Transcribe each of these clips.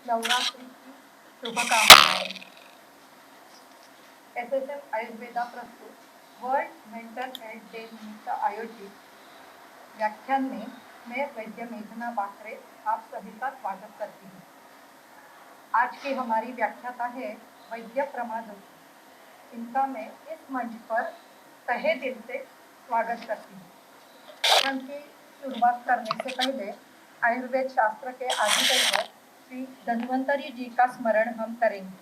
नवरात्रि की शुभकामनाएं। एसएसएम आयुर्वेदा प्रस्तुत वर्ल्ड मेंटल हेल्थ डे निमित्त आयोजित व्याख्यान में मैं वैद्य मेघना बाकरे आप सभी का स्वागत करती हूँ। आज की हमारी व्याख्याता है वैद्य प्रमा जोशी। इनका मैं इस मंच पर तहे दिल से स्वागत करती हूँ। व्याख्यान की शुरुआत करने से पहले आयुर्वेद शास्त्र के आदिदैवत श्री धन्वंतरी जी का स्मरण हम करेंगे।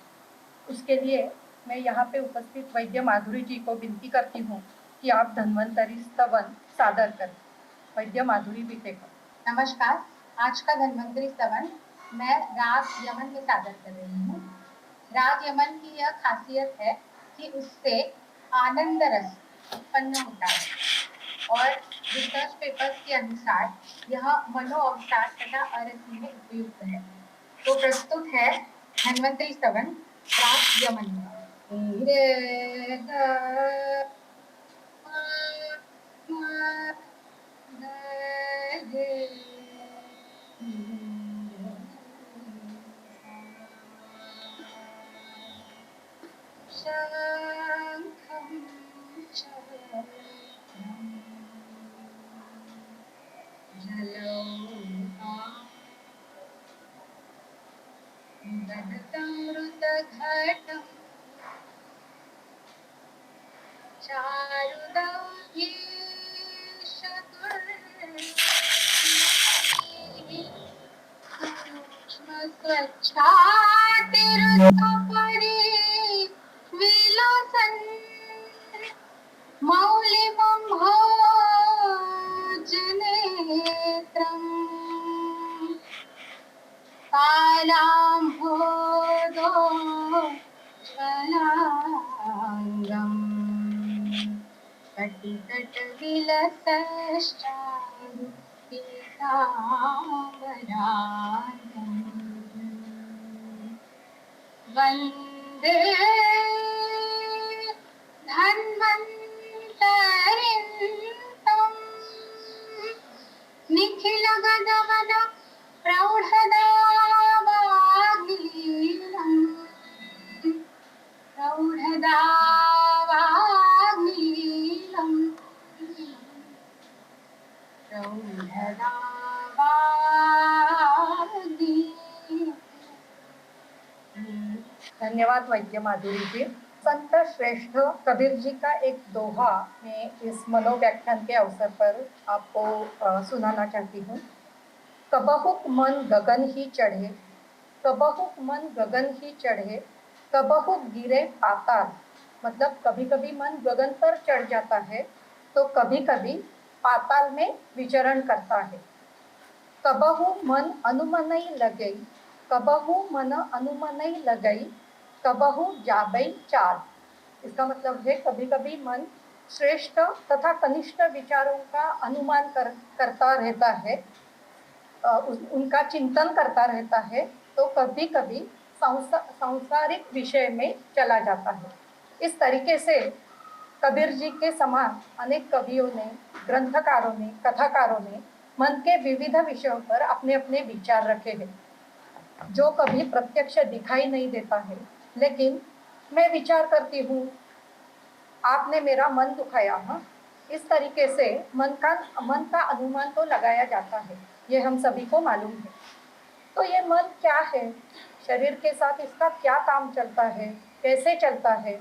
उसके लिए मैं यहाँ पे उपस्थित वैद्य माधुरी जी को विनती करती हूँ कि आप धन्वंतरी स्तवन सादर करें। वैद्य माधुरी विटेकर। नमस्कार। आज का धन्वंतरी स्तवन मैं राग यमन में सादर कर रही हूँ। राग यमन की यह खासियत है कि उससे आनंद रस उत्पन्न होता है और रिसर्च पेपर्स के अनुसार यह मनोअवसाद तथा अरसी में उपयुक्त है। तो प्रस्तुत है धन्वंतरी स्तवन राग यमन में। घटम चारुदये सूक्ष्म स्वच्छातिरुत्तपरि विलोसन मौलिमं भोजनेत्रम् कालाम्भोदो ज्वलाङ्गम् कटितटविलसश्चारु पीताम्बरार्धम् वन्दे धन्वन्तरिं तं निखिलगगन प्रौढदावाग्नीलम् धन्यवाद वैद्य माधुरी जी। संत श्रेष्ठ कबीर जी का एक दोहा मैं इस मनोव्याख्यान के अवसर पर आपको सुनाना चाहती हूँ। कबहुक मन गगन ही चढ़े, कबहुक मन गगन ही चढ़े, कबहुक गिरे पाताल। मतलब कभी कभी मन गगन पर चढ़ जाता है तो कभी कभी पाताल में विचरण करता है। कबहु मन अनुमनई लगई, कबहु मन अनुमनई लगई, कबहु जाबई चाल। इसका मतलब है कभी कभी मन श्रेष्ठ तथा कनिष्ठ विचारों का अनुमान करता रहता है, उनका चिंतन करता रहता है, तो कभी कभी सांसारिक विषय में चला जाता है। इस तरीके से कबीर जी के समान अनेक कवियों ने, ग्रंथकारों ने, कथाकारों ने मन के विविध विषयों पर अपने अपने विचार रखे हैं, जो कभी प्रत्यक्ष दिखाई नहीं देता है। लेकिन मैं विचार करती हूँ, आपने मेरा मन दुखाया। हाँ, इस तरीके से मन का अनुमान तो लगाया जाता है, ये हम सभी को मालूम है। तो ये मन क्या है, शरीर के साथ इसका क्या काम चलता है, कैसे चलता है,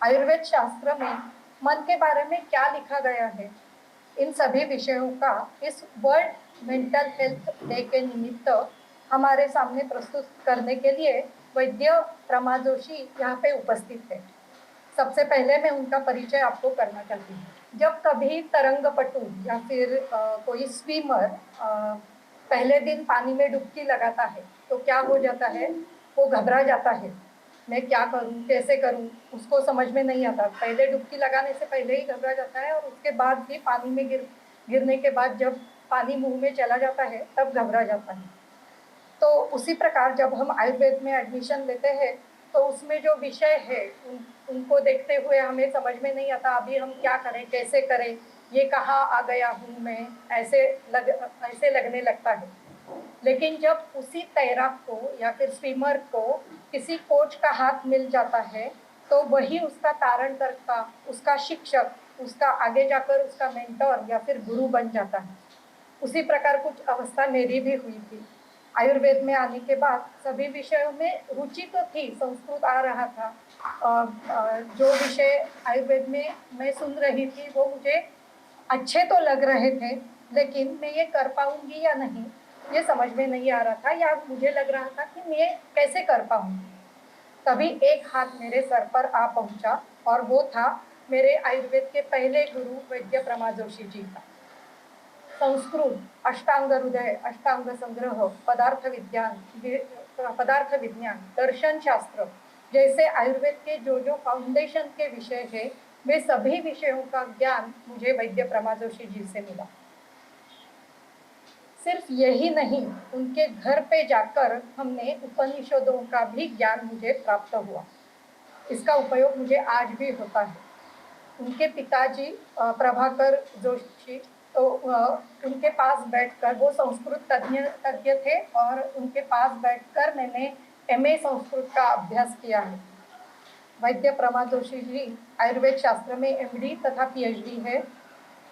आयुर्वेद शास्त्र में मन के बारे में क्या लिखा गया है, इन सभी विषयों का इस वर्ल्ड मेंटल हेल्थ डे के निमित्त हमारे सामने प्रस्तुत करने के लिए वैद्य प्रमा जोशी यहाँ पे उपस्थित है। सबसे पहले मैं उनका परिचय आपको करना चाहती हूँ। जब कभी तरंगपटु या फिर कोई स्विमर पहले दिन पानी में डुबकी लगाता है तो क्या हो जाता है, वो घबरा जाता है। मैं क्या करूं, कैसे करूं, उसको समझ में नहीं आता। पहले डुबकी लगाने से पहले ही घबरा जाता है और उसके बाद भी पानी में गिरने के बाद जब पानी मुंह में चला जाता है तब घबरा जाता है। तो उसी प्रकार जब हम आयुर्वेद में एडमिशन लेते हैं तो उसमें जो विषय है उनको देखते हुए हमें समझ में नहीं आता, अभी हम क्या करें, कैसे करें, ये कहाँ आ गया हूँ मैं, ऐसे लगने लगता है। लेकिन जब उसी तैराक को या फिर स्विमर को किसी कोच का हाथ मिल जाता है तो वही उसका तारणकर्ता, उसका शिक्षक, उसका आगे जाकर उसका मेंटर या फिर गुरु बन जाता है। उसी प्रकार कुछ अवस्था मेरी भी हुई थी। आयुर्वेद में आने के बाद सभी विषयों में रुचि तो थी, संस्कृत आ रहा था। जो विषय आयुर्वेद में मैं सुन रही थी वो मुझे अच्छे तो लग रहे थे, लेकिन मैं ये कर पाऊंगी या नहीं ये समझ में नहीं आ रहा था, या मुझे लग रहा था कि मैं कैसे कर पाऊंगी। तभी एक हाथ मेरे सर पर आ पहुंचा और वो था मेरे आयुर्वेद के पहले गुरु वैद्य प्रमा जोशी जी का। संस्कृत, अष्टांग हृदय, अष्टांग संग्रह, पदार्थ विज्ञान, दर्शन शास्त्र जैसे आयुर्वेद के जो फाउंडेशन के विषय है वे सभी विषयों का ज्ञान मुझे वैद्य प्रमा जोशी जी से मिला। सिर्फ यही नहीं, उनके घर पे जाकर हमने उपनिषदों का भी ज्ञान मुझे प्राप्त हुआ। इसका उपयोग मुझे आज भी होता है। उनके पिताजी प्रभाकर जोशी, तो उनके पास बैठकर, वो संस्कृत तज्ञ थे और उनके पास बैठकर मैंने MA संस्कृत का अभ्यास किया है। वैद्य प्रमा जोशी जी आयुर्वेद शास्त्र में MD तथा PhD है।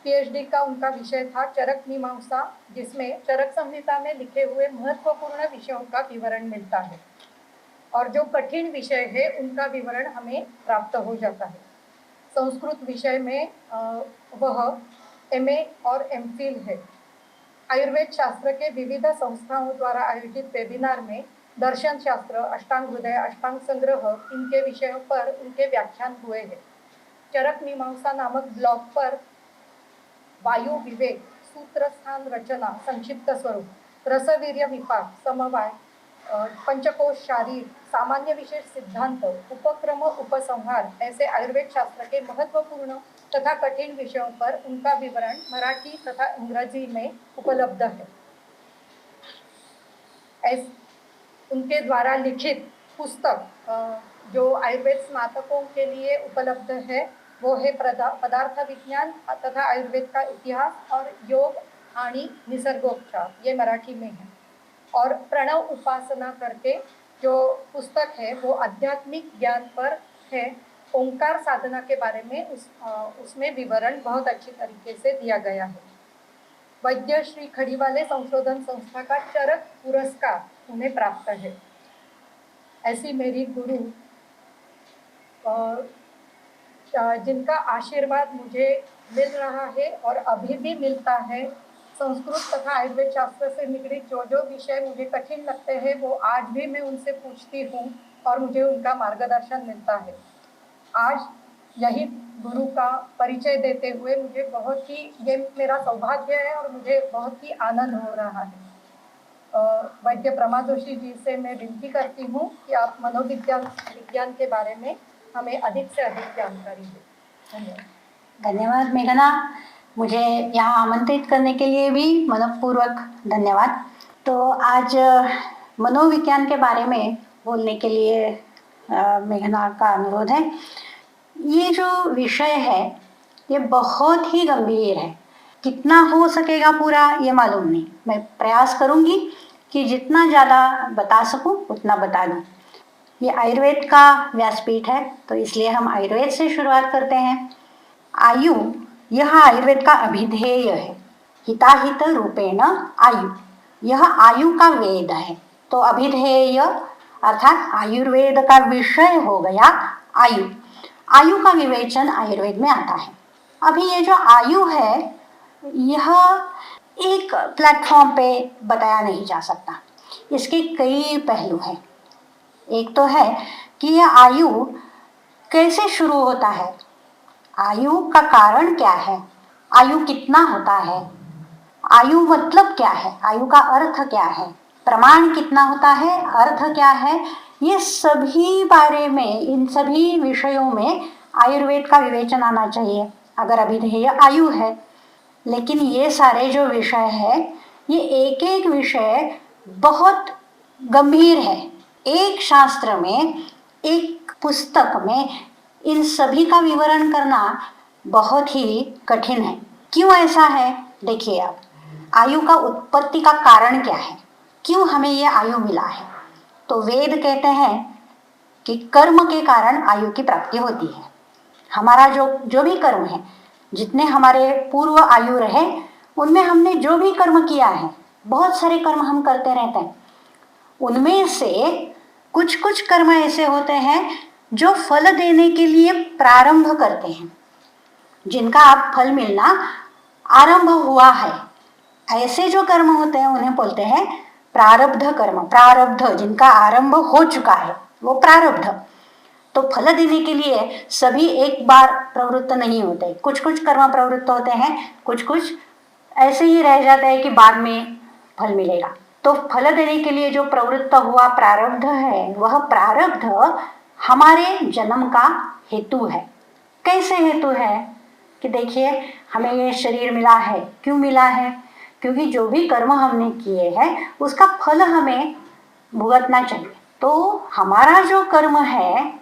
PhD का उनका विषय था चरक मीमांसा, जिसमें चरक संहिता में लिखे हुए महत्वपूर्ण विषयों का विवरण मिलता है और जो कठिन विषय है उनका विवरण हमें प्राप्त हो जाता है। संस्कृत विषय में वह MA और MPhil है। आयुर्वेद शास्त्र के विविध संस्थाओं द्वारा आयोजित वेबिनार में दर्शन शास्त्र, अष्टांग हृदय, अष्टांग संग्रह इनके विषयों पर उनके व्याख्यान हुए हैं। चरक मीमांसा नामक ब्लॉग पर वायु विवेक, सूत्र स्थान रचना, संक्षिप्त स्वरूप, रसवीर्य विपाक, समवाय, पंचकोश शारीर, सामान्य विशेष सिद्धांत, उपक्रम, उपसंहार ऐसे आयुर्वेद शास्त्र के महत्वपूर्ण तथा कठिन विषयों पर उनका विवरण मराठी तथा अंग्रेजी में उपलब्ध है। उनके द्वारा लिखित पुस्तक जो आयुर्वेद स्नातकों के लिए उपलब्ध है वो है पदार्थ विज्ञान तथा आयुर्वेद का इतिहास और योग आणि निसर्गोपचार, ये मराठी में है। और प्रणव उपासना करके जो पुस्तक है वो आध्यात्मिक ज्ञान पर है। ओंकार साधना के बारे में उसमें विवरण बहुत अच्छी तरीके से दिया गया है। वैद्य श्री खड़ीवाले संशोधन संस्था का चरक पुरस्कार उन्हें प्राप्त है। ऐसी मेरी गुरु जिनका आशीर्वाद मुझे मिल रहा है और अभी भी मिलता है। संस्कृत तथा आयुर्वेद शास्त्र से निगड़ित जो विषय मुझे कठिन लगते हैं वो आज भी मैं उनसे पूछती हूँ और मुझे उनका मार्गदर्शन मिलता है। आज यही गुरु का परिचय देते हुए मुझे बहुत ही, ये मेरा सौभाग्य है और मुझे बहुत ही आनंद हो रहा है। वैद्य प्रमा जोशी जी से मैं विनती करती हूँ कि आप मनोविज्ञान के बारे में हमें अधिक से अधिक जानकारी दें। धन्यवाद। धन्यवाद मेघना, मुझे यहाँ आमंत्रित करने के लिए भी मनपूर्वक धन्यवाद। तो आज मनोविज्ञान के बारे में बोलने के लिए मेघना का अनुरोध है। ये जो विषय है ये बहुत ही गंभीर है। कितना हो सकेगा पूरा ये मालूम नहीं, मैं प्रयास करूँगी कि जितना ज़्यादा बता सकूँ उतना बता दूँ। ये आयुर्वेद का व्यासपीठ है तो इसलिए हम आयुर्वेद से शुरुआत करते हैं। आयु, यह आयुर्वेद का अभिधेय है। हिताहित रूपेण आयु, यह आयु का वेद है। तो अभिधेय अर्थात आयुर्वेद का विषय हो गया आयु। आयु का विवेचन आयुर्वेद में आता है। अभी ये जो आयु है यह एक प्लेटफॉर्म पे बताया नहीं जा सकता, इसके कई पहलू हैं। एक तो है कि यह आयु कैसे शुरू होता है, आयु का कारण क्या है, आयु कितना होता है, आयु मतलब क्या है, आयु का अर्थ क्या है, प्रमाण कितना होता है, अर्थ क्या है, ये सभी बारे में, इन सभी विषयों में आयुर्वेद का विवेचन आना चाहिए अगर अभिधेय आयु है। लेकिन ये सारे जो विषय है ये एक एक विषय बहुत गंभीर है। एक शास्त्र में, एक पुस्तक में इन सभी का विवरण करना बहुत ही कठिन है। क्यों ऐसा है देखिए आप। आयु का उत्पत्ति का कारण क्या है, क्यों हमें ये आयु मिला है? तो वेद कहते हैं कि कर्म के कारण आयु की प्राप्ति होती है। हमारा जो भी कर्म है, जितने हमारे पूर्व आयु रहे, उनमें हमने जो भी कर्म किया है, बहुत सारे कर्म हम करते रहते हैं, उनमें से कुछ कुछ कर्म ऐसे होते हैं जो फल देने के लिए प्रारंभ करते हैं, जिनका अब फल मिलना आरंभ हुआ है। ऐसे जो कर्म होते हैं उन्हें बोलते हैं प्रारब्ध कर्म। प्रारब्ध जिनका आरंभ हो चुका है वो प्रारब्ध। तो फल देने के लिए सभी एक बार प्रवृत्त नहीं होते, कुछ कुछ कर्म प्रवृत्त होते हैं, कुछ कुछ ऐसे ही रह जाता है कि बाद में फल मिलेगा। तो फल देने के लिए जो प्रवृत्त हुआ प्रारब्ध है, वह प्रारब्ध हमारे जन्म का हेतु है। कैसे हेतु है? कि देखिए, हमें ये शरीर मिला है, क्यों मिला है? क्योंकि जो भी कर्म हमने किए हैं उसका फल हमें भुगतना चाहिए। तो हमारा जो कर्म है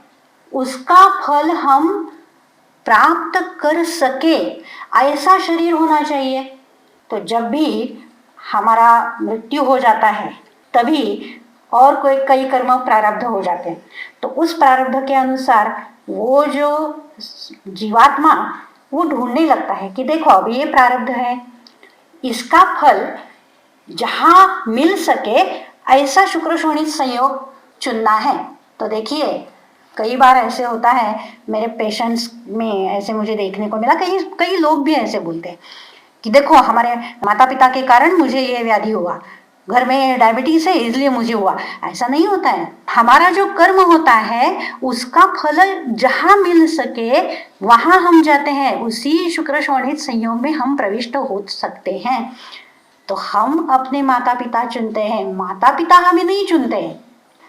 उसका फल हम प्राप्त कर सके, ऐसा शरीर होना चाहिए। तो जब भी हमारा मृत्यु हो जाता है तभी और कोई कई कर्म प्रारब्ध हो जाते हैं। तो उस प्रारब्ध के अनुसार वो जो जीवात्मा वो ढूंढने लगता है कि देखो अब ये प्रारब्ध है, इसका फल जहाँ मिल सके ऐसा शुक्र शोणित संयोग चुनना है। तो देखिए, कई बार ऐसे होता है, मेरे पेशेंट्स में ऐसे मुझे देखने को मिला, कई लोग भी ऐसे बोलते हैं कि देखो हमारे माता पिता के कारण मुझे ये व्याधि हुआ, घर में डायबिटीज है इसलिए मुझे हुआ। ऐसा नहीं होता है। हमारा जो कर्म होता है उसका फल जहाँ मिल सके वहाँ हम जाते हैं, उसी शुक्र शोणित संयोग में हम प्रविष्ट हो सकते हैं। तो हम अपने माता पिता चुनते हैं, माता पिता हमें नहीं चुनते हैं।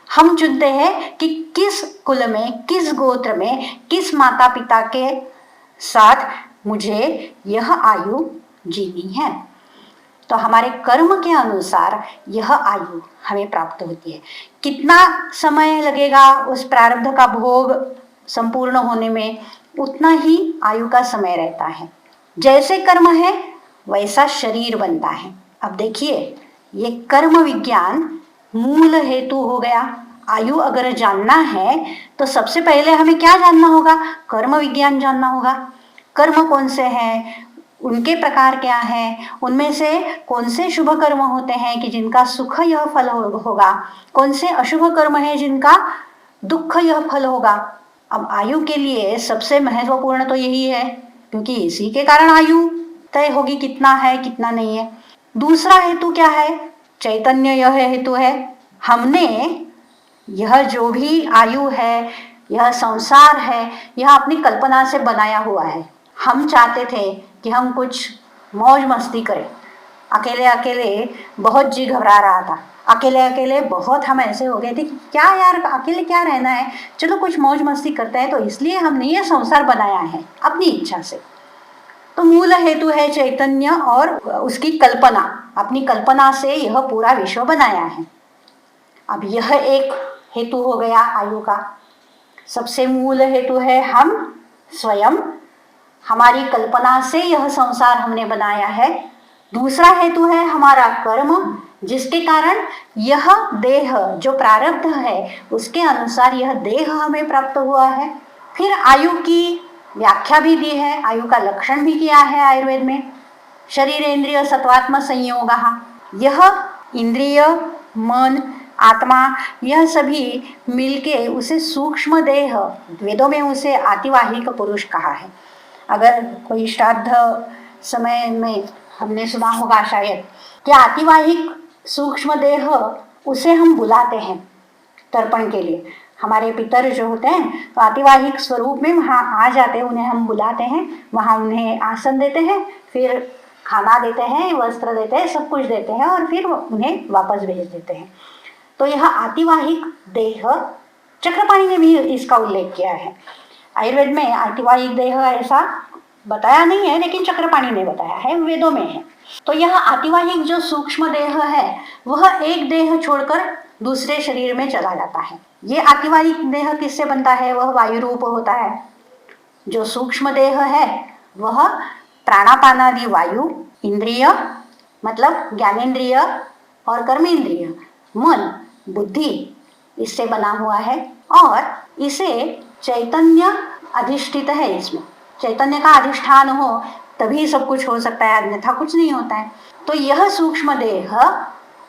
हम चुनते हैं कि किस कुल में, किस गोत्र में, किस माता पिता के साथ मुझे यह आयु जीनी है। तो हमारे कर्म के अनुसार यह आयु हमें प्राप्त होती है। कितना समय लगेगा उस प्रारब्ध का भोग संपूर्ण होने में, उतना ही आयु का समय रहता है। जैसे कर्म है वैसा शरीर बनता है। अब देखिए, ये कर्म विज्ञान मूल हेतु हो गया। आयु अगर जानना है तो सबसे पहले हमें क्या जानना होगा? कर्म विज्ञान जानना होगा। कर्म कौन से हैं, उनके प्रकार क्या हैं, उनमें से कौन से शुभ कर्म होते हैं कि जिनका सुख यह फल होगा, कौन से अशुभ कर्म है जिनका दुख यह फल होगा। अब आयु के लिए सबसे महत्वपूर्ण तो यही है, क्योंकि इसी के कारण आयु तय होगी कितना है कितना नहीं है। दूसरा हेतु क्या है? चैतन्य यह हेतु है। हमने यह जो भी आयु है, यह संसार है, यह अपनी कल्पना से बनाया हुआ है। हम चाहते थे कि हम कुछ मौज मस्ती करें। अकेले अकेले बहुत जी घबरा रहा था, अकेले अकेले बहुत हम ऐसे हो गए थे कि क्या यार अकेले क्या रहना है, चलो कुछ मौज मस्ती करते हैं। तो इसलिए हमने ये संसार बनाया है अपनी इच्छा से। तो मूल हेतु है चैतन्य और उसकी कल्पना, अपनी कल्पना से यह पूरा विश्व बनाया है। अब यह एक हेतु हो गया आयु का। सबसे मूल हेतु है हम स्वयं, हमारी कल्पना से यह संसार हमने बनाया है। दूसरा हेतु है हमारा कर्म, जिसके कारण यह देह जो प्रारब्ध है उसके अनुसार यह देह हमें प्राप्त हुआ है। फिर आयु की व्याख्या भी दी है, आयु का लक्षण भी किया है आयुर्वेद में। शरीर इंद्रिय सत्वात्म संयोगः, यह इंद्रिय, मन, आत्मा, यह सभी मिलके उसे सूक्ष्म देह, वेदों में उसे आतिवाहिक पुरुष कहा है। अगर कोई श्राद्ध समय में हमने सुना होगा शायद कि आतिवाहिक सूक्ष्म देह, उसे हम बुलाते हैं तर्पण के लिए। हमारे पितर जो होते हैं तो आतिवाहिक स्वरूप में वहाँ आ जाते हैं, उन्हें हम बुलाते हैं, वहाँ उन्हें आसन देते हैं, फिर खाना देते हैं, वस्त्र देते हैं, सब कुछ देते हैं और फिर उन्हें वापस भेज देते हैं। तो यह आतिवाहिक देह, चक्रपाणि ने भी इसका उल्लेख किया है। आयुर्वेद में आतिवाहिक देह ऐसा बताया नहीं है, लेकिन चक्रपाणि ने बताया है, वेदों में है। तो यह आतिवाहिक जो सूक्ष्म देह है वह एक देह छोड़कर दूसरे शरीर में चला जाता है। ये आतिवाहिक देह किससे बनता है? वह वायु रूप होता है। जो सूक्ष्म देह है वह प्राणापानादि वायु, इंद्रिय मतलब ज्ञानेन्द्रिय और कर्मेंद्रिय, मन, बुद्धि इससे बना हुआ है और इसे चैतन्य अधिष्ठित है। इसमें चैतन्य का अधिष्ठान हो तभी सब कुछ हो सकता है, अन्यथा कुछ नहीं होता है। तो यह सूक्ष्म देह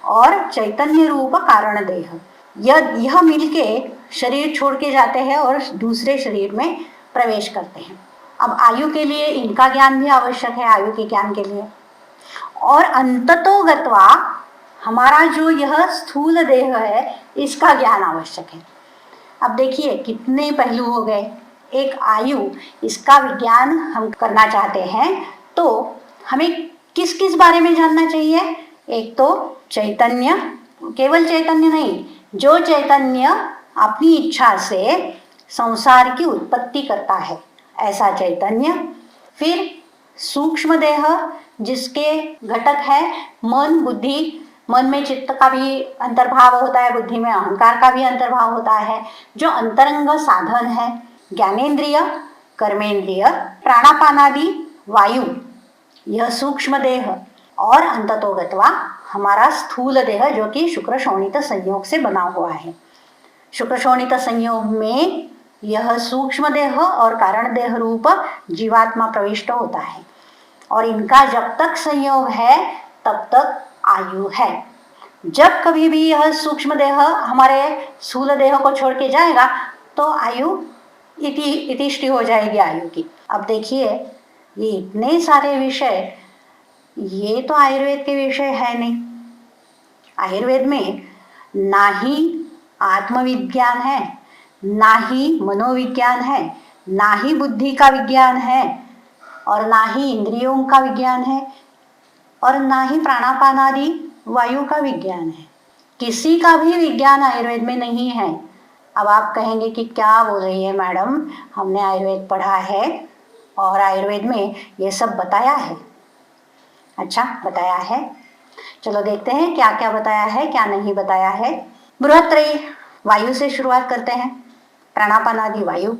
और चैतन्य रूप कारण देह यह मिलके शरीर छोड़ के जाते हैं और दूसरे शरीर में प्रवेश करते हैं। अब आयु के लिए इनका ज्ञान भी आवश्यक है, आयु के ज्ञान के लिए। और अंततो गत्वा हमारा जो यह स्थूल देह है इसका ज्ञान आवश्यक है। अब देखिए कितने पहलू हो गए। एक आयु, इसका विज्ञान हम करना चाहते हैं तो हमें किस किस बारे में जानना चाहिए? एक तो चैतन्य, केवल चैतन्य नहीं, जो चैतन्य अपनी इच्छा से संसार की उत्पत्ति करता है ऐसा चैतन्य। फिर सूक्ष्म देह जिसके घटक है मन, बुद्धि। मन में चित्त का भी अंतर्भाव होता है, बुद्धि में अहंकार का भी अंतर्भाव होता है। जो अंतरंग साधन है, ज्ञानेन्द्रिय, कर्मेंद्रिय, प्राणापानादि वायु, यह सूक्ष्म देह। और अंततोगत्वा हमारा स्थूल देह जो कि शुक्र शोणित संयोग से बना हुआ है। शुक्र शोणित संयोग में यह सूक्ष्म देह और कारण देह रूप जीवात्मा प्रविष्ट होता है और इनका जब तक संयोग है तब तक आयु है। जब कभी भी यह सूक्ष्म देह हमारे स्थूल देह को छोड़ के जाएगा तो आयु इतिष्टि हो जाएगी आयु की। अब देखिए ये इतने सारे विषय, ये तो आयुर्वेद के विषय है नहीं। आयुर्वेद में ना ही आत्मविज्ञान है, ना ही मनोविज्ञान है, ना ही बुद्धि का विज्ञान है और ना ही इंद्रियों का विज्ञान है और ना ही प्राणापान आदि वायु का विज्ञान है। किसी का भी विज्ञान आयुर्वेद में नहीं है। अब आप कहेंगे कि क्या बोल रही है मैडम, हमने आयुर्वेद पढ़ा है और आयुर्वेद में ये सब बताया है। अच्छा, बताया है, चलो देखते हैं क्या क्या बताया है, क्या नहीं बताया है। बृहत्त्रयी वायु से शुरुआत करते हैं, प्राणापानादि वायु।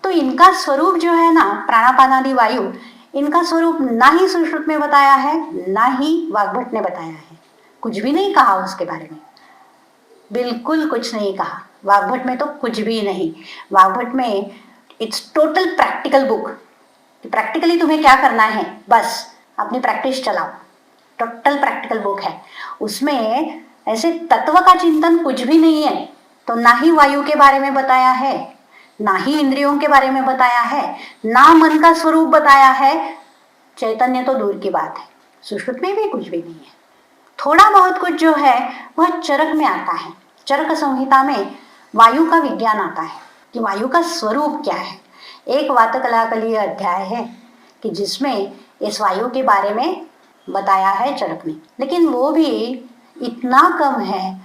तो इनका स्वरूप जो है ना, प्राणापानादि वायु, इनका स्वरूप ना ही सुश्रुत में बताया है, ना ही वाग्भट ने बताया है। कुछ भी नहीं कहा उसके बारे में, बिल्कुल कुछ नहीं कहा। वाग्भट में तो कुछ भी नहीं। वाग्भट में it's total practical book. Practically तुम्हें क्या करना है, बस अपनी प्रैक्टिस चलाओ। टोटल प्रैक्टिकल बुक है। उसमें ऐसे तत्व का चिंतन कुछ भी नहीं है। तो ना ही वायु के बारे में बताया है, ना ही इंद्रियों के बारे में बताया है, ना मन का स्वरूप बताया है। चैतन्य तो दूर की बात है, सुश्रुत में भी कुछ भी नहीं है। थोड़ा बहुत कुछ जो है वह चरक में आता है। चरक संहिता में वायु का विज्ञान आता है कि वायु का स्वरूप क्या है। एक वातकलाकलीय अध्याय है कि जिसमें इस वायु के बारे में बताया है चरक ने, लेकिन वो भी इतना कम है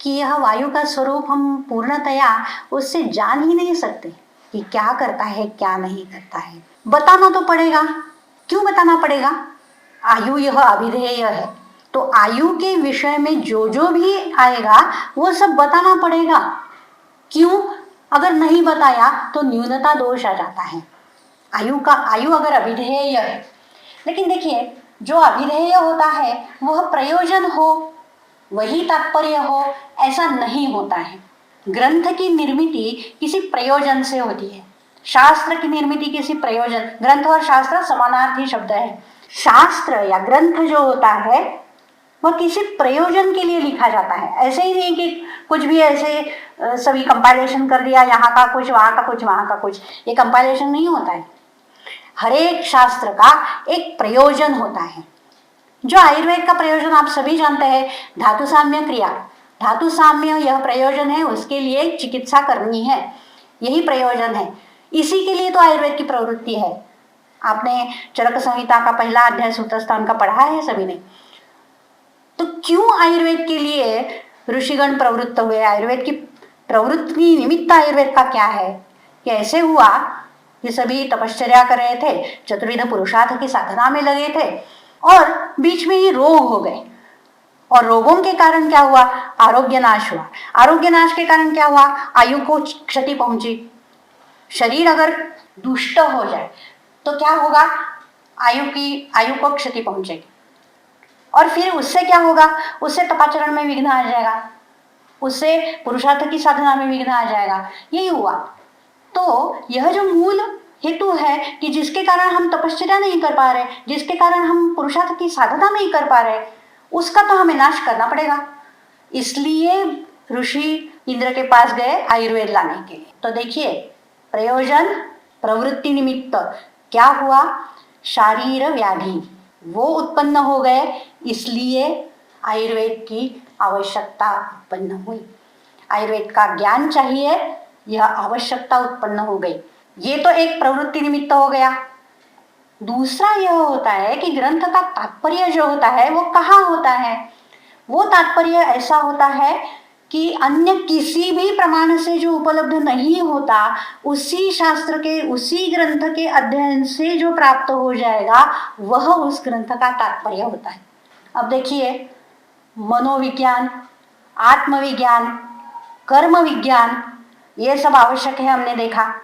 कि यह वायु का स्वरूप हम पूर्णतया उससे जान ही नहीं सकते कि क्या करता है क्या नहीं करता है। बताना तो पड़ेगा। क्यों बताना पड़ेगा? आयु यह अभिधेय है, तो आयु के विषय में जो भी आएगा वो सब बताना पड़ेगा। क्यों? अगर नहीं बताया तो न्यूनता दोष आ जाता है। आयु अगर अभिधेय है, लेकिन देखिए जो अभिधेय होता है वह प्रयोजन हो, वही तात्पर्य हो, ऐसा नहीं होता है। ग्रंथ की निर्मिति किसी प्रयोजन से होती है, शास्त्र की निर्मिति किसी प्रयोजन। ग्रंथ और शास्त्र समानार्थी शब्द है। शास्त्र या ग्रंथ जो होता है वह किसी प्रयोजन के लिए लिखा जाता है। ऐसे ही नहीं कि कुछ भी ऐसे सभी कंपाइलेशन कर दिया, यहाँ का कुछ वहाँ का कुछ वहाँ का कुछ, ये कंपाइलेशन नहीं होता है। हर एक शास्त्र का एक प्रयोजन होता है। जो आयुर्वेद का प्रयोजन आप सभी जानते हैं, धातु साम्य क्रिया। धातु साम्य यह प्रयोजन है, उसके लिए चिकित्सा करनी है, यही प्रयोजन है। इसी के लिए तो आयुर्वेद की प्रवृत्ति है। आपने चरक संहिता का पहला अध्याय सूत्रस्थान का पढ़ा है सभी ने। तो क्यों आयुर्वेद के लिए ऋषिगण प्रवृत्त हुए? आयुर्वेद की प्रवृत्ति निमित्त आयुर्वेद का क्या है? कि ऐसे हुआ कि सभी तपश्चर्या कर रहे थे, चतुर्विध पुरुषार्थ की साधना में लगे थे और बीच में ही रोग हो गए। और रोगों के कारण क्या हुआ? आरोग्य नाश हुआ। आरोग्य नाश के कारण क्या हुआ? आयु को क्षति पहुंची। शरीर अगर दुष्ट हो जाए तो क्या होगा? आयु को क्षति पहुंचेगी और फिर उससे क्या होगा? उससे तपाचरण में विघ्न आ जाएगा। उससे पुरुषार्थ की साधना में विघ्न आ जाएगा, यही हुआ। तो यह जो मूल हेतु है कि जिसके कारण हम तपश्चर्या नहीं कर पा रहे, जिसके कारण हम पुरुषार्थ की साधना नहीं कर पा रहे, उसका तो हमें नाश करना पड़ेगा। इसलिए ऋषि इंद्र के पास गए आयुर्वेद लाने के लिए। तो देखिए, प्रयोजन प्रवृत्ति निमित्त क्या हुआ, शारीर व्याधि वो उत्पन्न हो गए, इसलिए आयुर्वेद की आवश्यकता उत्पन्न हुई। आयुर्वेद का ज्ञान चाहिए, यह आवश्यकता उत्पन्न हो गई। ये तो एक प्रवृत्ति निमित्त हो गया। दूसरा यह होता है कि ग्रंथ का तात्पर्य जो होता है वो कहाँ होता है। वो तात्पर्य ऐसा होता है कि अन्य किसी भी प्रमाण से जो उपलब्ध नहीं होता, उसी शास्त्र के उसी ग्रंथ के अध्ययन से जो प्राप्त हो जाएगा, वह उस ग्रंथ का तात्पर्य होता है। अब देखिए, मनोविज्ञान, आत्मविज्ञान, कर्म विज्ञान, ये सब आवश्यक है, हमने देखा।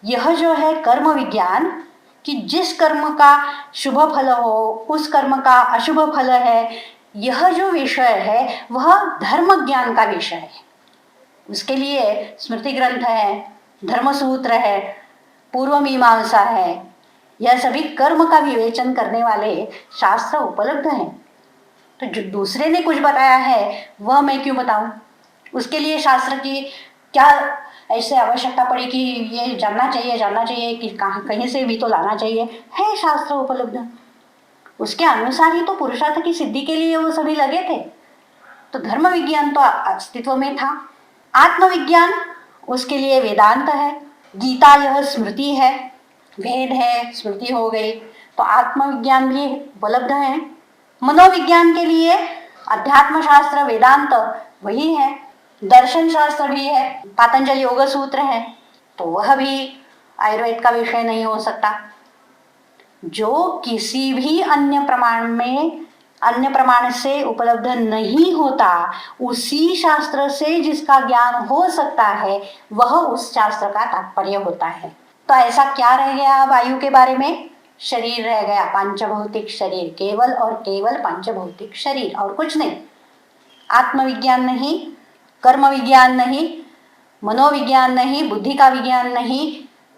यह जो है कर्म विज्ञान, कि जिस कर्म का शुभ फल हो उस कर्म का अशुभ फल है, यह जो विषय है वह धर्म ज्ञान का विषय है। उसके लिए स्मृति ग्रंथ है, धर्मसूत्र है, पूर्व मीमांसा है, यह सभी कर्म का विवेचन करने वाले शास्त्र उपलब्ध हैं। तो जो दूसरे ने कुछ बताया है वह मैं क्यों बताऊं? उसके लिए शास्त्र की क्या ऐसे आवश्यकता पड़ी कि ये जानना चाहिए कि कहीं से भी तो लाना चाहिए, है शास्त्र उपलब्ध। उसके अनुसार ही तो पुरुषार्थ की सिद्धि के लिए वो सभी लगे थे। तो धर्म विज्ञान तो अस्तित्व में था। आत्मविज्ञान, उसके लिए वेदांत है, गीता यह स्मृति है, वेद है, स्मृति हो गई, तो आत्मविज्ञान भी उपलब्ध है। मनोविज्ञान के लिए अध्यात्म शास्त्र वेदांत वही है, दर्शन शास्त्र भी है, पातंजलि योग सूत्र है, तो वह भी आयुर्वेद का विषय नहीं हो सकता। जो किसी भी अन्य प्रमाण से उपलब्ध नहीं होता, उसी शास्त्र से जिसका ज्ञान हो सकता है, वह उस शास्त्र का तात्पर्य होता है। तो ऐसा क्या रह गया अब आयु के बारे में? शरीर रह गया, पांचभौतिक शरीर, केवल और केवल पांचभौतिक शरीर, और कुछ नहीं। आत्मविज्ञान नहीं, कर्म विज्ञान नहीं, मनोविज्ञान नहीं, बुद्धि का विज्ञान नहीं,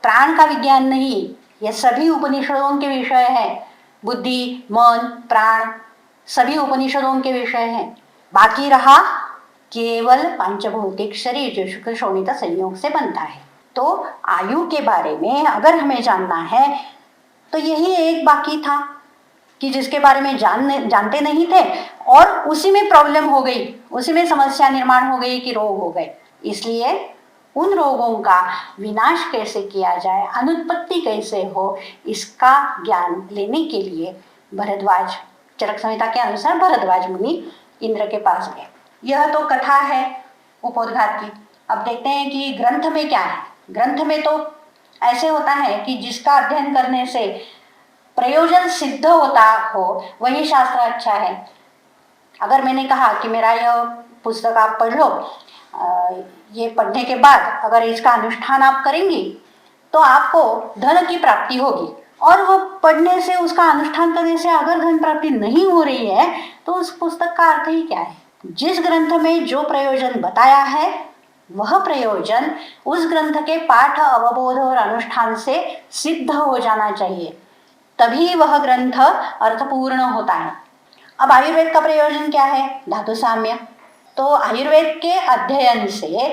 प्राण का विज्ञान नहीं, ये सभी उपनिषदों के विषय है। बुद्धि, मन, प्राण सभी उपनिषदों के विषय हैं। बाकी रहा केवल पांचभौतिक शरीर, जो शुक्र शोणित संयोग से बनता है। तो आयु के बारे में अगर हमें जानना है तो यही एक बाकी था कि जिसके बारे में जानते नहीं थे, और उसी में प्रॉब्लम हो गई, उसी में समस्या निर्माण हो गई कि रोग हो गए। इसलिए उन रोगों का विनाश कैसे किया जाए, अनुत्पत्ति कैसे हो, इसका ज्ञान लेने के लिए भरद्वाज, चरक संहिता के अनुसार भरद्वाज मुनि इंद्र के पास गए। यह तो कथा है उपोद्घात की। अब देखते हैं कि ग्रंथ में क्या है। ग्रंथ में तो ऐसे होता है कि जिसका अध्ययन करने से प्रयोजन सिद्ध होता हो वही शास्त्र अच्छा है। अगर मैंने कहा कि मेरा यह पुस्तक आप पढ़ लो, ये पढ़ने के बाद अगर इसका अनुष्ठान आप करेंगी तो आपको धन की प्राप्ति होगी, और वो पढ़ने से, उसका अनुष्ठान करने से अगर धन प्राप्ति नहीं हो रही है तो उस पुस्तक का अर्थ ही क्या है? जिस ग्रंथ में जो प्रयोजन बताया है वह प्रयोजन उस ग्रंथ के पाठ, अवबोध और अनुष्ठान से सिद्ध हो जाना चाहिए, तभी वह ग्रंथ अर्थपूर्ण होता है। अब आयुर्वेद का प्रयोजन क्या है? धातु साम्य। तो आयुर्वेद के अध्ययन से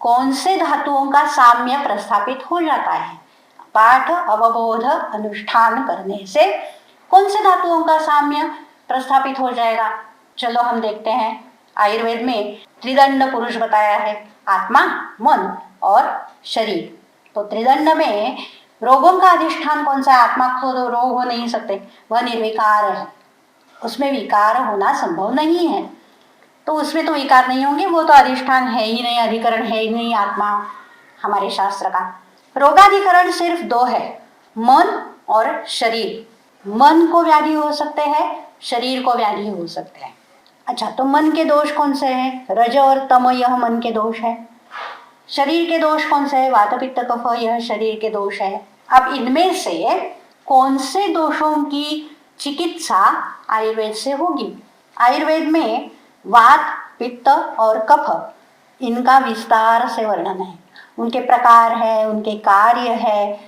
कौन से धातुओं का साम्य प्रस्थापित हो जाता है? पाठ, अवबोध, अनुष्ठान करने से कौन से धातुओं का साम्य प्रस्थापित हो जाएगा? चलो हम देखते हैं। आयुर्वेद में त्रिदंड पुरुष बताया है, आत्मा, मन और शरीर। तो त्रिदंड में रोगों का अधिष्ठान कौन सा है? आत्मा को तो रोग हो नहीं सकते, वह निर्विकार है, उसमें विकार होना संभव नहीं है। तो उसमें तो विकार नहीं होंगे, वो तो अधिष्ठान है ही नहीं, अधिकरण है ही नहीं आत्मा हमारे शास्त्र का। रोगाधिकरण सिर्फ दो है, मन और शरीर। मन को व्याधि हो सकते हैं, शरीर को व्याधि हो सकते हैं। अच्छा, तो मन के दोष कौन से हैं? रज और तम, यह मन के दोष है। शरीर के दोष कौन से हैं? वात, पित्त, कफ, यह शरीर के दोष है। अब इनमें से कौन से दोषों की चिकित्सा आयुर्वेद से होगी? आयुर्वेद में वात, पित्त और कफ, इनका विस्तार से वर्णन है। उनके प्रकार है, उनके कार्य है,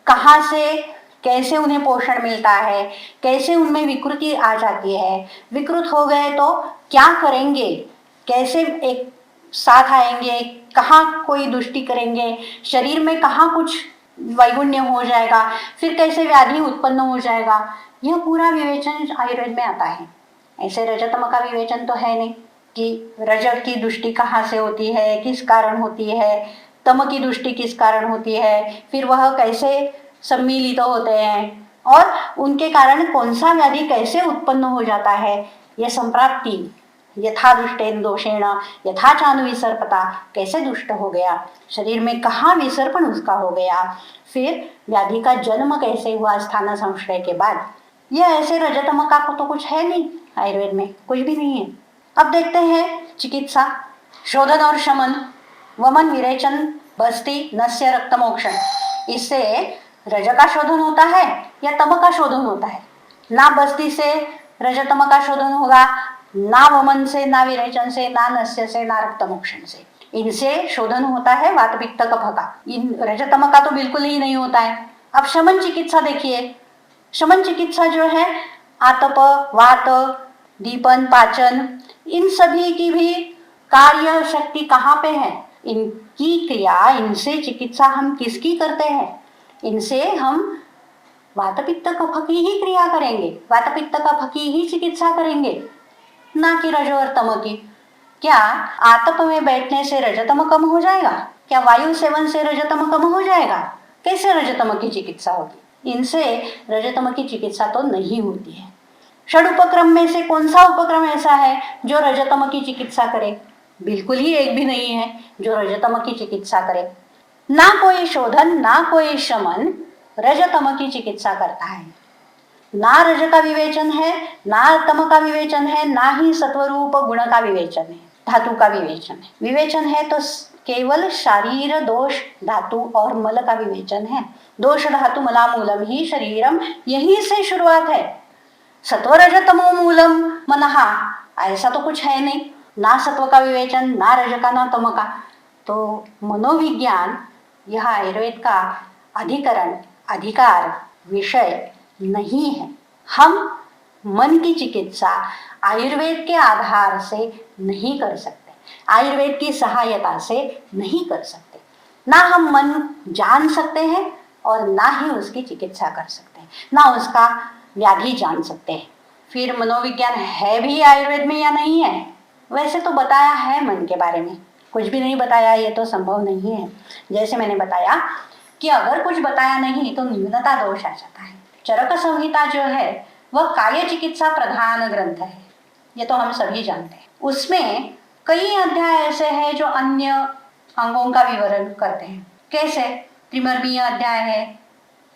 कहाँ से कैसे उन्हें पोषण मिलता है, कैसे उनमें विकृति आ जाती है, विकृत हो गए तो क्या करेंगे, कैसे एक साथ आएंगे, कहाँ कोई दुष्टि करेंगे, शरीर में कहाँ कुछ वैगुण्य हो जाएगा, फिर कैसे व्याधि उत्पन्न हो जाएगा, यह पूरा विवेचन आयुर्वेद में आता है। ऐसे रजतम का विवेचन तो है नहीं कि रजत की दृष्टि कहाँ से होती है, किस कारण होती है, तम की दृष्टि किस कारण होती है, फिर वह कैसे सम्मिलित होते हैं और उनके कारण कौन सा व्याधि कैसे उत्पन्न हो जाता है। यह संप्राप्ति यथा दुष्टेन दोषेण यथा चानु विसर्पता, कैसे दुष्ट हो गया, शरीर में कहाँ विसर्पण उसका हो गया, फिर व्याधि का जन्म कैसे हुआ स्थान संशय के बाद। यह ऐसे रजतम का तो कुछ है नहीं, आयुर्वेद में कुछ भी नहीं है। अब देखते हैं चिकित्सा, शोधन और शमन, वमन विरेचन बस्ती नस्य रक्त मोक्षण। इससे रज का शोधन होता है या तम का शोधन होता है। ना बस्ती से रजतम का शोधन होगा, ना वमन से, ना विरेचन से, ना नस्य से, ना रक्त मोक्षण से। इनसे शोधन होता है वात पित्त कफ का, इन रजतम का तो बिल्कुल ही नहीं होता है। अब शमन चिकित्सा देखिए, शमन चिकित्सा जो है आतप, वात, दीपन, पाचन, इन सभी की भी कार्य शक्ति कहाँ पे है, इनकी क्रिया, इनसे चिकित्सा हम किसकी करते हैं, इनसे हम वात पित्त कफ की ही क्रिया करेंगे, वात पित्त कफ की ही चिकित्सा करेंगे, ना कि रजो और तम की। क्या आतप में बैठने से रजतम कम हो जाएगा? क्या वायु सेवन से रजतम कम हो जाएगा? कैसे रजतम की चिकित्सा होगी? इनसे रजतम की चिकित्सा तो नहीं होती है। षड उपक्रम में से कौन सा उपक्रम ऐसा है जो रजतम की चिकित्सा करे? बिल्कुल ही एक भी नहीं है जो रजतम की चिकित्सा करे। ना कोई शोधन, ना कोई शमन रजतम की चिकित्सा करता है। ना रज का विवेचन है, ना तम का विवेचन है, ना ही सत्वरूप गुण का विवेचन है, धातु का विवेचन है। विवेचन है तो केवल शारीर दोष धातु और मल का विवेचन है। दोष धातु मला मूलम ही शरीरम, यहीं से शुरुआत है। सत्व रज तमो मूलम मनहा, ऐसा तो कुछ है नहीं, ना सत्व का विवेचन, ना रज का, ना तम का। तो मनोविज्ञान यह आयुर्वेद का अधिकरण, अधिकार, विषय नहीं है। हम मन की चिकित्सा आयुर्वेद के आधार से नहीं कर सकते, आयुर्वेद की सहायता से नहीं कर सकते। ना हम मन जान सकते हैं और ना ही उसकी चिकित्सा कर सकते हैं, ना उसका व्याधि जान सकते हैं। फिर मनोविज्ञान है भी आयुर्वेद में या नहीं है? वैसे तो बताया है मन के बारे में, कुछ भी नहीं बताया ये तो संभव नहीं है। जैसे मैंने बताया कि अगर कुछ बताया नहीं तो न्यूनता दोष आ जाता है। चरक संहिता जो है वह काय चिकित्सा प्रधान ग्रंथ है, ये तो हम सभी जानते हैं। उसमें कई अध्याय ऐसे हैं जो अन्य अंगों का विवरण करते हैं। कैसे? त्रिमर्मीय अध्याय है,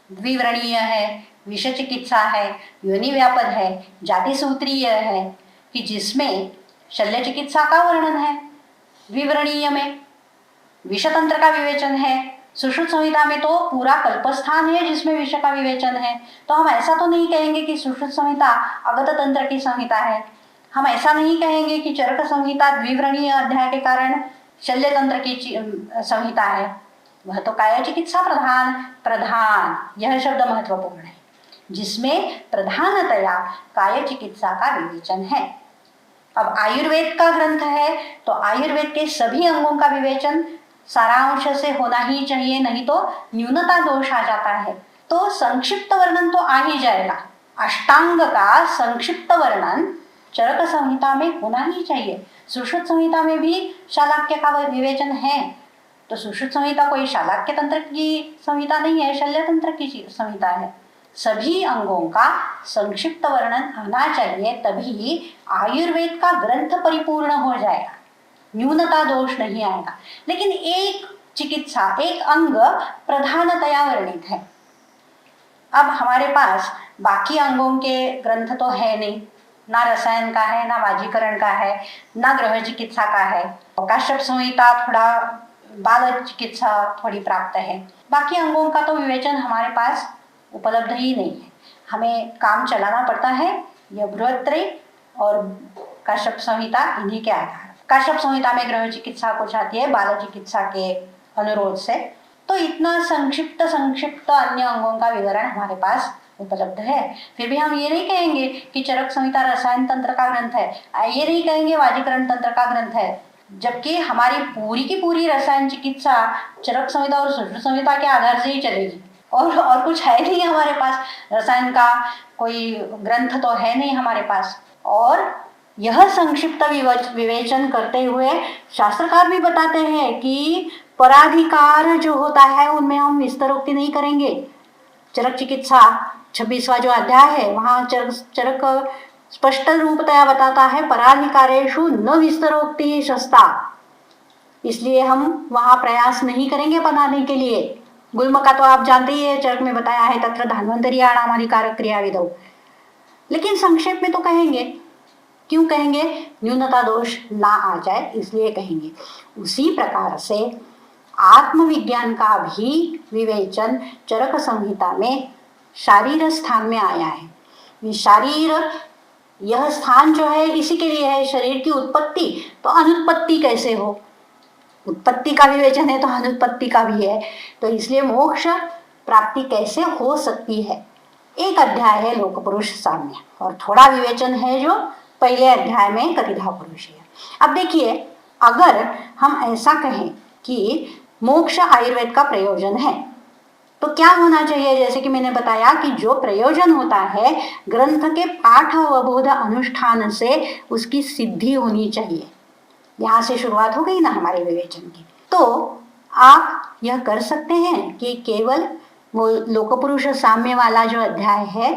द्विव्रणीय है, विष चिकित्सा है, योनि व्यापद है, जाति सूत्रीय है, कि जिसमें शल्य चिकित्सा का वर्णन है। द्विव्रणीय में विषतंत्र का विवेचन है। सुश्रुत संहिता में तो पूरा कल्पस्थान है जिसमें विष का विवेचन है। तो हम ऐसा तो नहीं कहेंगे कि सुश्रुत संहिता अगत तंत्र की संहिता है। हम ऐसा नहीं कहेंगे कि चरक संहिता द्विव्रणीय अध्याय के कारण शल्य तंत्र की संहिता है। वह तो काय चिकित्सा प्रधान, प्रधान यह शब्द महत्वपूर्ण है, जिसमें प्रधानतया काय चिकित्सा का विवेचन है। अब आयुर्वेद का ग्रंथ है तो आयुर्वेद के सभी अंगों का विवेचन सारांश से होना ही चाहिए, नहीं तो न्यूनता दोष आ जाता है। तो संक्षिप्त वर्णन तो आ ही जाएगा। अष्टांग का संक्षिप्त वर्णन चरक संहिता में होना ही चाहिए। सुश्रुत संहिता में भी शालाक्य का विवेचन है, तो सुश्रुत संहिता कोई शालाक्य तंत्र की संहिता नहीं है, शल्य तंत्र की संहिता है। सभी अंगों का संक्षिप्त वर्णन आना चाहिए, तभी आयुर्वेद का ग्रंथ परिपूर्ण हो जाएगा, न्यूनता दोष नहीं आएगा। लेकिन एक चिकित्सा, एक अंग प्रधानतया वर्णित है। अब हमारे पास बाकी अंगों के ग्रंथ तो है नहीं, ना रसायन का है, ना वाजीकरण का है, ना गृह चिकित्सा का है। काश्यप संहिता थोड़ा बाल चिकित्सा थोड़ी प्राप्त है। बाकी अंगों का तो विवेचन हमारे पास उपलब्ध ही नहीं है। हमें काम चलाना पड़ता है यह बृहत्त्रयी और काश्यप संहिता, इन्हीं के आधार। काश्यप संहिता में गृह चिकित्सा कुछ आती है बाल चिकित्सा के अनुरोध से। तो इतना संक्षिप्त अन्य अंगों का विवरण हमारे पास उपलब्ध है। फिर भी हम ये नहीं कहेंगे कि चरक संहिता रसायन तंत्र का ग्रंथ है, ये नहीं कहेंगे वाजीकरण तंत्र का ग्रंथ है, जबकि हमारी पूरी की पूरी रसायन चिकित्सा चरक संहिता और सुश्रुत संहिता के आधार से ही चलेगी। और कुछ है नहीं हमारे पास, रसायन का कोई ग्रंथ तो है नहीं हमारे पास। और यह संक्षिप्त विवेचन करते हुए शास्त्रकार भी बताते हैं कि पराधिकार जो होता है उनमें हम विस्तरोक्ति नहीं करेंगे। चरक चिकित्सा 26वां जो अध्याय है वहाँ चरक स्पष्ट रूपतया बताता है पराधिकारेषु न विस्तरोक्ति शस्ता, इसलिए हम वहाँ प्रयास नहीं करेंगे बनाने के लिए। गुल्म का तो आप जानते ही है, चरक में बताया है तत्र धन्वंतरीयाणाम अधिकारक क्रियाविधौ, लेकिन संक्षेप में तो कहेंगे। क्यों कहेंगे? न्यूनता दोष ना आ जाए इसलिए कहेंगे। उसी प्रकार से आत्मविज्ञान का भी विवेचन चरक संहिता में शारीर स्थान में आया है। ये शारीर, यह स्थान जो है इसी के लिए है, शरीर की उत्पत्ति। तो अनुत्पत्ति कैसे हो? उत्पत्ति का विवेचन है तो अनुत्पत्ति का भी है, तो इसलिए मोक्ष प्राप्ति कैसे हो सकती है। एक अध्याय है लोक पुरुष साम्य और थोड़ा विवेचन है जो पहले अध्याय में कतिधा पुरुष है। अब देखिए, अगर हम ऐसा कहें कि मोक्ष आयुर्वेद का प्रयोजन है तो क्या होना चाहिए? जैसे कि मैंने बताया कि जो प्रयोजन होता है ग्रंथ के पाठ अवबोध अनुष्ठान से उसकी सिद्धि होनी चाहिए। यहाँ से शुरुआत हो गई ना हमारे विवेचन की। तो आप यह कर सकते हैं कि केवल वो लोकपुरुष साम्य वाला जो अध्याय है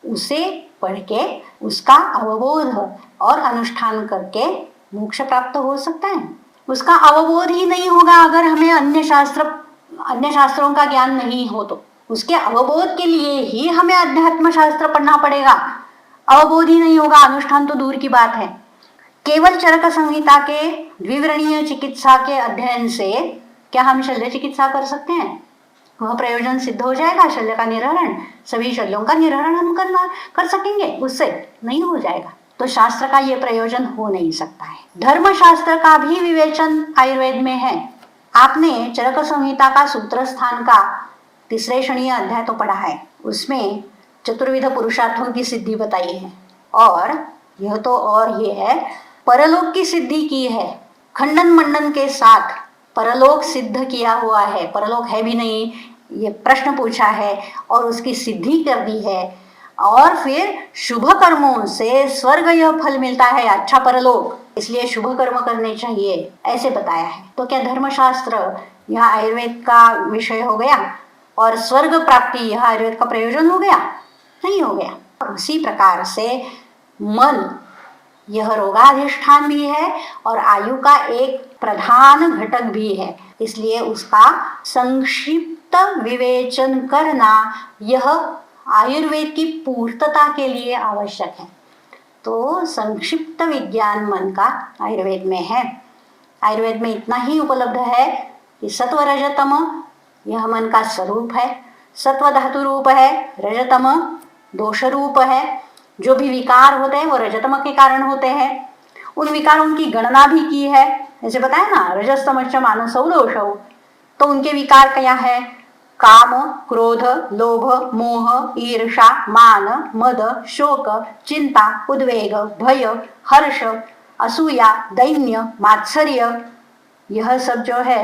उसे पढ़ के उसका अवबोध और अनुष्ठान करके मोक्ष प्राप्त हो सकता है। उसका अवबोध ही नहीं होगा अगर हमें अन्य शास्त्रों का ज्ञान नहीं हो तो। उसके अवबोध के लिए ही हमें अध्यात्म शास्त्र पढ़ना पड़ेगा। अवबोध ही नहीं होगा, अनुष्ठान तो दूर की बात है। केवल चरक संहिता के द्विवरणीय चिकित्सा के अध्ययन से क्या हम शल्य चिकित्सा कर सकते हैं? वह प्रयोजन सिद्ध हो जाएगा? शल्य का निरहरण, सभी शल्यों का निरहरण हम कर सकेंगे? उससे नहीं हो जाएगा। तो शास्त्र का ये प्रयोजन हो नहीं सकता है। धर्म शास्त्र का भी विवेचन आयुर्वेद में है। आपने चरक संहिता का सूत्र स्थान का 3 शनीय अध्याय तो पढ़ा है, उसमें चतुर्विध पुरुषार्थों की सिद्धि बताई है। और यह तो और ये है, परलोक की सिद्धि की है, खंडन मंडन के साथ परलोक सिद्ध किया हुआ है। परलोक है भी नहीं ये प्रश्न पूछा है और उसकी सिद्धि कर दी है। और फिर शुभ कर्मों से स्वर्ग यह फल मिलता है, अच्छा परलोक, इसलिए शुभ कर्म करने चाहिए, ऐसे बताया है। तो क्या धर्मशास्त्र यह आयुर्वेद का विषय हो गया और स्वर्ग प्राप्ति यह आयुर्वेद का प्रयोजन हो गया? नहीं हो गया। उसी प्रकार से मन यह रोगाधिष्ठान भी है और आयु का एक प्रधान घटक भी है, इसलिए उसका संक्षिप्त विवेचन करना यह आयुर्वेद की पूर्तता के लिए आवश्यक है। तो संक्षिप्त विज्ञान मन का आयुर्वेद में है। आयुर्वेद में इतना ही उपलब्ध है कि सत्व रजतम यह मन का स्वरूप है, सत्व धातु रूप है, रजतम दोष रूप है। जो भी विकार होते हैं वो रजतम के कारण होते हैं। उन विकारों की गणना भी की है, जैसे बताया ना, रजस्तमश्च मानसौ दोषौ। तो उनके विकार क्या है? काम, क्रोध, लोभ, मोह, ईर्षा, मान, मद, शोक, चिंता, उद्वेग, भय, हर्ष, असूया, दैन्य, मात्सर्य, यह सब जो है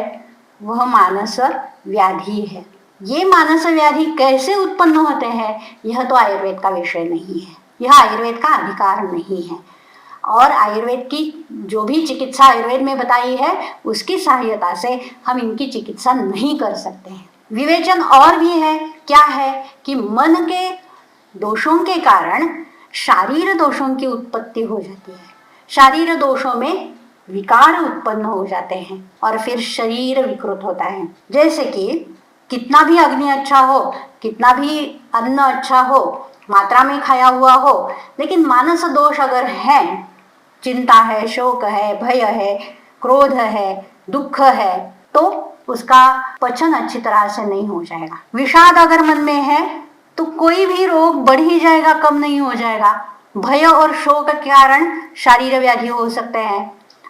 वह मानस व्याधि है। ये मानस व्याधि कैसे उत्पन्न होते हैं यह तो आयुर्वेद का विषय नहीं है, यह आयुर्वेद का अधिकार नहीं है। और आयुर्वेद की जो भी चिकित्सा आयुर्वेद में बताई है उसकी सहायता से हम इनकी चिकित्सा नहीं कर सकते हैं। विवेचन और भी है, क्या है कि मन के दोषों के कारण शारीर दोषों की उत्पत्ति हो जाती है। शारीर दोषों में विकार उत्पन्न हो जाते हैं और फिर शरीर विकृत होता है। जैसे कि कितना भी अग्नि अच्छा हो, कितना भी अन्न अच्छा हो, मात्रा में खाया हुआ हो, लेकिन मानस दोष अगर है, चिंता है, शोक है, भय है, क्रोध है, दुख है, तो उसका पचन अच्छी तरह से नहीं हो जाएगा। विषाद अगर मन में है तो कोई भी रोग बढ़ ही जाएगा, कम नहीं हो जाएगा। भय और शोक के कारण शारीर व्याधि हो सकते हैं।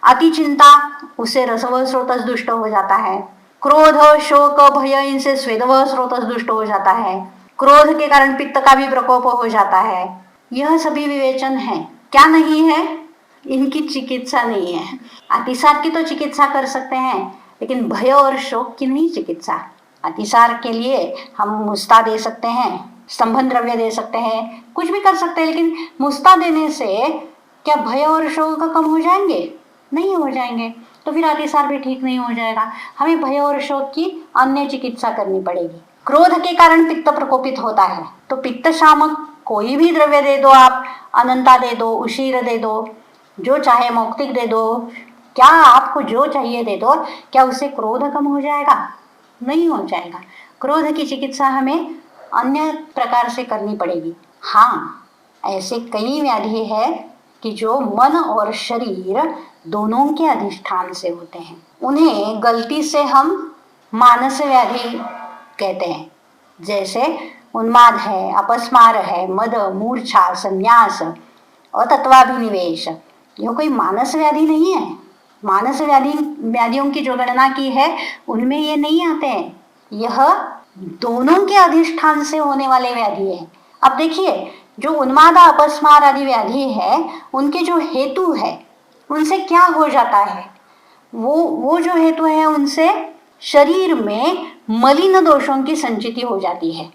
अति चिंता, उससे रसव स्रोतस दुष्ट हो जाता है। क्रोध, शोक, भय, इनसे स्वेदव स्रोतस दुष्ट हो जाता है। क्रोध के कारण पित्त का भी प्रकोप हो जाता है। यह सभी विवेचन है। क्या नहीं है? इनकी चिकित्सा नहीं है। अतिसार की तो चिकित्सा कर सकते हैं, लेकिन भय और शोक की नहीं चिकित्सा। अतिसार के लिए हम मुस्ता दे सकते हैं, स्तंभन द्रव्य दे सकते हैं, कुछ भी कर सकते हैं, लेकिन मुस्ता देने से क्या भय और शोक कम हो जाएंगे? नहीं हो जाएंगे। तो फिर अतिसार भी ठीक नहीं हो जाएगा। हमें भय और शोक की अन्य चिकित्सा करनी पड़ेगी। क्रोध के कारण पित्त प्रकोपित होता है, तो पित्त शामक कोई भी द्रव्य दे दो आप, अनंता दे दो, उशीर दे दो, जो चाहे मौक्तिक दे दो, क्या आपको जो चाहिए दे दो, क्या उससे क्रोध कम हो जाएगा? नहीं हो जाएगा। क्रोध की चिकित्सा हमें अन्य प्रकार से करनी पड़ेगी। हाँ, ऐसे कई व्याधि है कि जो मन और शरीर दोनों के अधिष्ठान से होते हैं। उन्हें गलती से हम मानस व्याधि कहते हैं, जैसे उन्माद है, अपस्मार है, मद, मूर्छा, संन्यास और तत्वाभिनिवेश। यह कोई मानस व्याधि नहीं है। मानस व्याधियों की जो गणना की है उनमें ये नहीं आते हैं। यह दोनों के अधिष्ठान से होने वाले व्याधि है। अब देखिए, जो उन्माद, अपस्मार आदि व्याधि है, उनके जो हेतु है उनसे क्या हो जाता है? वो जो हेतु है उनसे शरीर में मलिन दोषों की संचिति हो जाती है।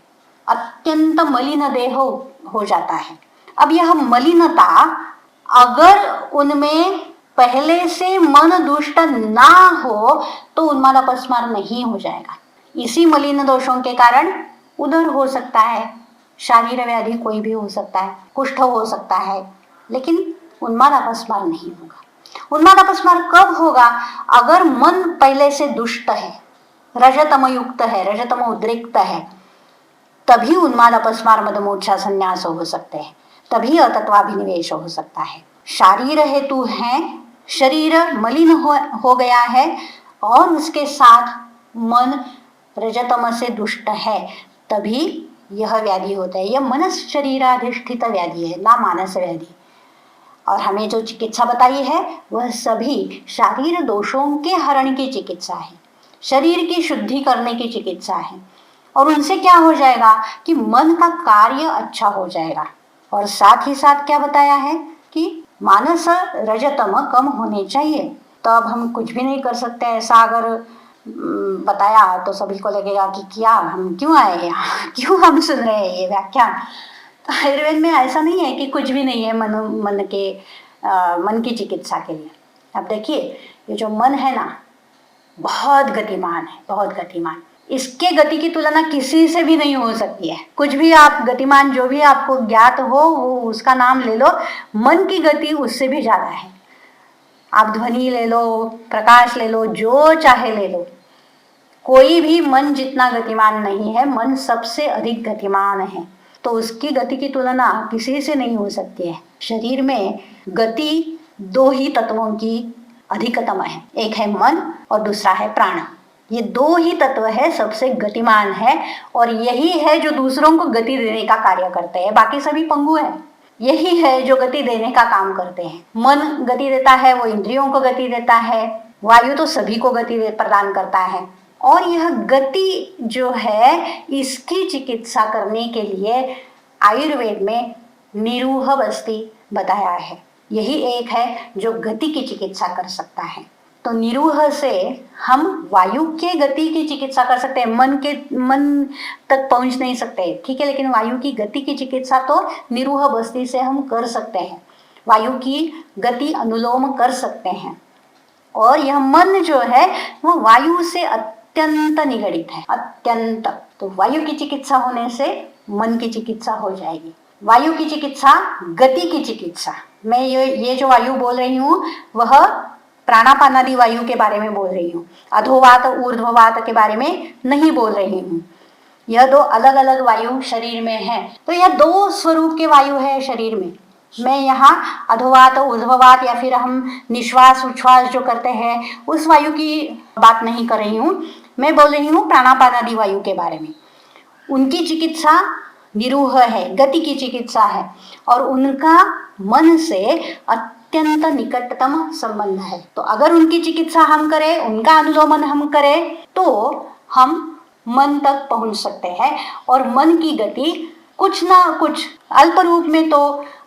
अत्यंत मलिन देह हो जाता है। अब यह मलिनता अगर उनमें पहले से मन दुष्ट ना हो तो उन्माद अपस्मार नहीं हो जाएगा। इसी मलिन दोषों के कारण उदर हो सकता है, शारीर व्याधि कोई भी हो सकता है, कुष्ठ हो सकता है, लेकिन उन्माद अपस्मार नहीं होगा। उन्माद अपस्मार कब होगा? अगर मन पहले से दुष्ट है, रजतम युक्त है, रजतम उद्रिक्त है, तभी उन्माद अपस्मार मद मूर्छा संन्यास हो सकते हैं, तभी अतत्वाभिनिवेश हो सकता है। शारीर हेतु है, शरीर मलिन हो गया है और उसके साथ मन रजतम से दुष्ट है, तभी यह व्याधि होता है। यह मनस शरीराधिष्ठित व्याधि है, ना मानस व्याधि। और हमें जो चिकित्सा बताई है वह सभी शारीर दोषों के हरण की चिकित्सा है, शरीर की शुद्धि करने की चिकित्सा है। और उनसे क्या हो जाएगा कि मन का कार्य अच्छा हो जाएगा। और साथ ही साथ क्या बताया है कि मानस रजतम कम होने चाहिए। तो अब हम कुछ भी नहीं कर सकते। ऐसा अगर बताया तो सभी को लगेगा कि क्या हम क्यों आए यहाँ, क्यों हम सुन रहे हैं ये व्याख्यान। तो आयुर्वेद में ऐसा नहीं है कि कुछ भी नहीं है मन की चिकित्सा के लिए। अब देखिए, ये जो मन है ना, बहुत गतिमान है, बहुत गतिमान। इसके गति की तुलना किसी से भी नहीं हो सकती है। कुछ भी आप गतिमान जो भी आपको ज्ञात हो वो उसका नाम ले लो, मन की गति उससे भी ज्यादा है। आप ध्वनि ले लो, प्रकाश ले लो, जो चाहे ले लो, कोई भी मन जितना गतिमान नहीं है। मन सबसे अधिक गतिमान है, तो उसकी गति की तुलना किसी से नहीं हो सकती है। शरीर में गति दो ही तत्वों की अधिकतम है, एक है मन और दूसरा है प्राण। ये दो ही तत्व है, सबसे गतिमान है, और यही है जो दूसरों को गति देने का कार्य करते हैं। बाकी सभी पंगु है। यही है जो गति देने का काम करते हैं। मन गति देता है, वो इंद्रियों को गति देता है। वायु तो सभी को गति प्रदान करता है। और यह गति जो है, इसकी चिकित्सा करने के लिए आयुर्वेद में निरूह बस्ती बताया है। यही एक है जो गति की चिकित्सा कर सकता है। तो निरूह से हम वायु के गति की चिकित्सा कर सकते हैं। मन तक पहुंच नहीं सकते, ठीक है, लेकिन वायु की गति की चिकित्सा तो निरूह बस्ती से हम कर सकते हैं। वायु की गति अनुलोम कर सकते हैं। और यह मन जो है वो वायु से अत्यंत निगड़ित है, अत्यंत। तो वायु की चिकित्सा होने से मन की चिकित्सा हो जाएगी। वायु की चिकित्सा, गति की चिकित्सा। मैं ये जो वायु बोल रही हूँ वह प्राणापानादि वायु के बारे में बोल रही हूँ, अधोवात ऊर्ध्ववात के बारे में नहीं बोल रही हूँ। यह दो अलग अलग वायु शरीर में है। तो यह दो स्वरूप के वायु है शरीर में। मैं यहाँ अधोवात ऊर्ध्ववात या फिर हम निश्वास उच्छ्वास जो करते हैं उस वायु की बात नहीं कर रही हूँ। मैं बोल रही हूँ प्राणापानादि वायु के बारे में। उनकी चिकित्सा निरूह है, गति की चिकित्सा है, और उनका मन से अत्यंत निकटतम संबंध है। तो अगर उनकी चिकित्सा हम करें, उनका अनुलोमन हम करें, तो हम मन तक पहुंच सकते हैं और मन की गति कुछ ना कुछ अल्प रूप में तो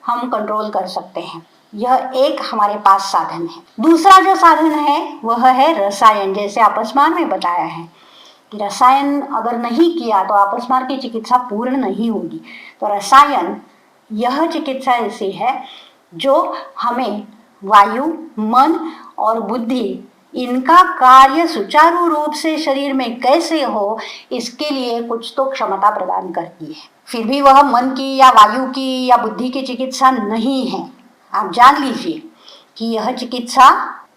हम कंट्रोल कर सकते हैं। यह एक हमारे पास साधन है। दूसरा जो साधन है वह है रसायन। जैसे अपस्मार में बताया है कि रसायन अगर नहीं किया तो अपस्मार की चिकित्सा पूर्ण नहीं होगी। तो रसायन यह चिकित्सा ऐसी है जो हमें वायु, मन और बुद्धि इनका कार्य सुचारू रूप से शरीर में कैसे हो, इसके लिए कुछ तो क्षमता प्रदान करती है। फिर भी वह मन की या वायु की या बुद्धि की चिकित्सा नहीं है। आप जान लीजिए कि यह चिकित्सा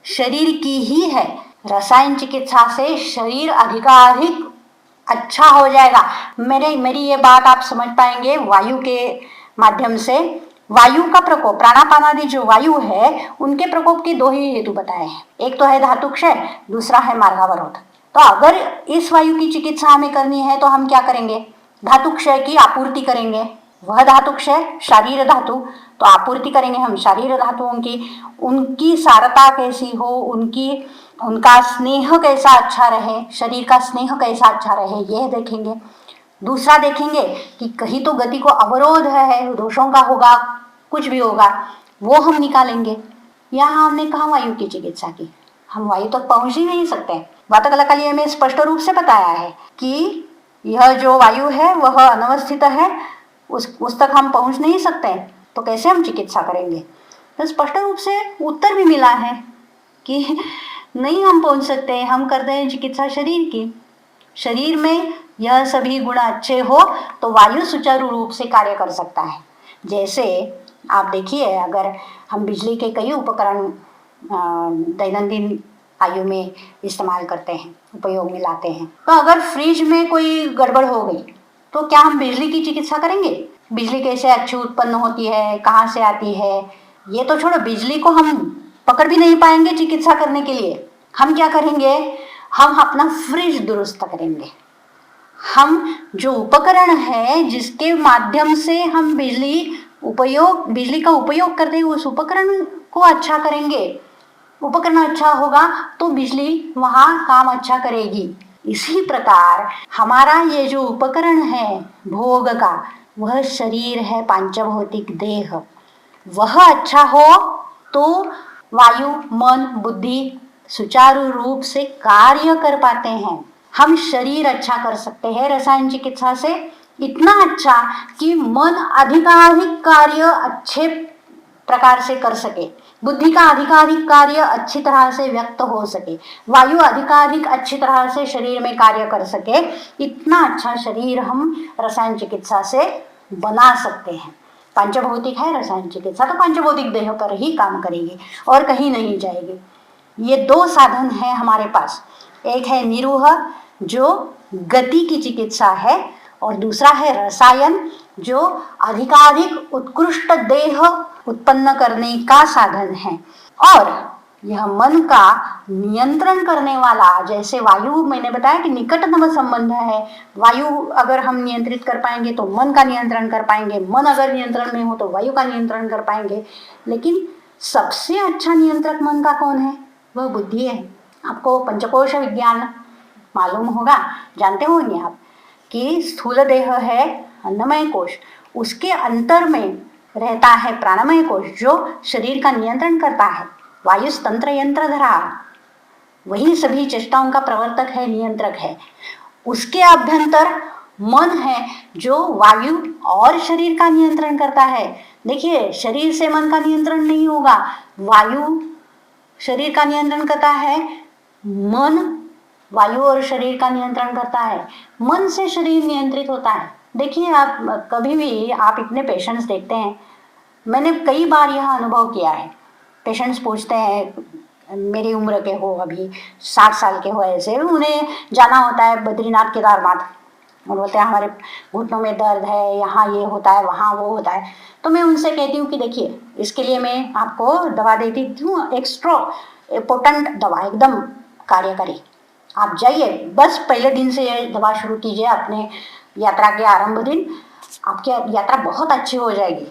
शरीर की ही है। रसायन चिकित्सा से शरीर अधिकाधिक अच्छा हो जाएगा। मेरी ये बात आप समझ पाएंगे वायु के माध्यम से। वायु का प्रकोप, प्राणापानादि जो वायु है, उनके प्रकोप के दो ही हेतु बताए हैं। एक तो है धातुक्षय, दूसरा है मार्गावरोध। तो अगर इस वायु की चिकित्सा हमें करनी है तो हम क्या करेंगे? धातुक्षय की आपूर्ति करेंगे। वह धातुक्षय शारीर धातु, तो आपूर्ति करेंगे हम शारीर धातुओं की। उनकी सारता कैसी हो, उनका स्नेह कैसा अच्छा रहे, शरीर का स्नेह कैसा अच्छा रहे, यह देखेंगे। दूसरा देखेंगे कि कहीं तो गति को अवरोध है, दोषों का होगा, कुछ भी होगा, वो हम निकालेंगे। यहाँ हमने कहा वायु की चिकित्सा की, हम वायु तक पहुंच ही नहीं सकते। वातकलकलीय में स्पष्ट रूप से बताया है कि यह जो वायु है वह अनवस्थित है, उस तक हम पहुंच नहीं सकते। तो कैसे हम चिकित्सा करेंगे? तो स्पष्ट रूप से उत्तर भी मिला है कि नहीं हम पहुंच सकते, हम करते हैं चिकित्सा शरीर की। शरीर में यह सभी गुण अच्छे हो तो वायु सुचारू रूप से कार्य कर सकता है। जैसे आप देखिए, अगर हम बिजली के कई उपकरण दैनंदिन आयु में इस्तेमाल करते हैं, उपयोग में लाते हैं, तो अगर फ्रिज में कोई गड़बड़ हो गई तो क्या हम बिजली की चिकित्सा करेंगे? बिजली कैसे अच्छी उत्पन्न होती है, कहाँ से आती है, ये तो छोड़ो, बिजली को हम पकड़ भी नहीं पाएंगे चिकित्सा करने के लिए। हम क्या करेंगे? हम अपना फ्रिज दुरुस्त करेंगे। हम जो उपकरण है जिसके माध्यम से हम बिजली का उपयोग करते हैं, उस उपकरण को अच्छा करेंगे। उपकरण अच्छा होगा तो बिजली वहाँ काम अच्छा करेगी। इसी प्रकार हमारा ये जो उपकरण है भोग का, वह शरीर है, पांचभौतिक देह, वह अच्छा हो तो वायु, मन, बुद्धि सुचारू रूप से कार्य कर पाते हैं। हम शरीर अच्छा कर सकते हैं रसायन चिकित्सा से, इतना अच्छा कि मन अधिकाधिक कार्य अच्छे प्रकार से कर सके, बुद्धि का अधिकाधिक कार्य अच्छी तरह से व्यक्त हो सके, वायु अधिकाधिक अच्छी तरह से शरीर में कार्य कर सके। इतना अच्छा शरीर हम रसायन चिकित्सा से बना सकते हैं। पंचभौतिक है रसायन चिकित्सा, तो पंचभौतिक देह पर ही काम करेगी और कहीं नहीं जाएगी। ये दो साधन है हमारे पास। एक है निरूह जो गति की चिकित्सा है, और दूसरा है रसायन जो अधिकाधिक उत्कृष्ट देह उत्पन्न करने का साधन है। और यह मन का नियंत्रण करने वाला, जैसे वायु मैंने बताया कि निकटतम संबंध है। वायु अगर हम नियंत्रित कर पाएंगे तो मन का नियंत्रण कर पाएंगे, मन अगर नियंत्रण में हो तो वायु का नियंत्रण कर पाएंगे। लेकिन सबसे अच्छा नियंत्रक मन का कौन है? वह बुद्धि है। आपको पंचकोश विज्ञान मालूम होगा, जानते होंगे आप कि स्थूल देह है अन्नमय कोश, उसके अंतर में रहता है प्राणमय कोश जो शरीर का नियंत्रण करता है। वायुस्तंत्र यंत्र धरा, वही सभी चेष्टाओं का प्रवर्तक है, नियंत्रक है। उसके अभ्यंतर मन है जो वायु और शरीर का नियंत्रण करता है। देखिए, शरीर से मन का नियंत्रण नहीं होगा, वायु शरीर का नियंत्रण करता है, मन वायु और शरीर का नियंत्रण करता है, मन से शरीर नियंत्रित होता है। देखिए, आप कभी भी आप इतने पेशेंट्स देखते हैं, मैंने कई बार यह अनुभव किया है। पेशेंट्स पूछते हैं, मेरी उम्र के हो, अभी 60 साल के हो, ऐसे उन्हें जाना होता है बद्रीनाथ केदारनाथ, और बोलते हैं हमारे घुटनों में दर्द है, यहाँ ये होता है, वहाँ वो होता है। तो मैं उनसे कहती हूँ कि देखिए, इसके लिए मैं आपको दवा देती हूँ, एक्स्ट्रा पोटेंट दवा, एकदम कार्यकारी। आप जाइए, बस पहले दिन से ये दवा शुरू कीजिए, अपने यात्रा के आरंभ दिन आपकी यात्रा बहुत अच्छी हो जाएगी।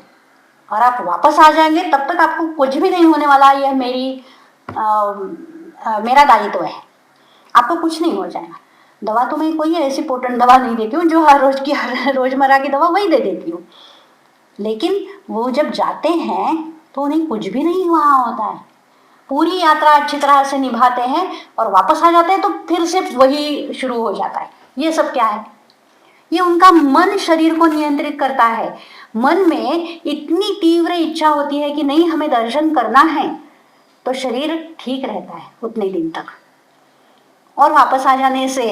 और आप वापस आ जाएंगे तब तक आपको कुछ भी नहीं होने वाला। यह मेरा दायित्व है, आपको कुछ नहीं हो जाएगा। दवा तो मैं कोई ऐसी पोटेंट दवा नहीं देती हूँ जो हर रोज की रोजमर्रा की दवा वही दे देती हूँ, लेकिन वो जब जाते हैं तो उन्हें कुछ भी नहीं हुआ होता है। पूरी यात्रा अच्छी तरह से निभाते हैं और वापस आ जाते हैं तो फिर से वही शुरू हो जाता है। ये सब क्या है? ये उनका मन शरीर को नियंत्रित करता है। मन में इतनी तीव्र इच्छा होती है कि नहीं, हमें दर्शन करना है, तो शरीर ठीक रहता है उतने दिन तक, और वापस आ जाने से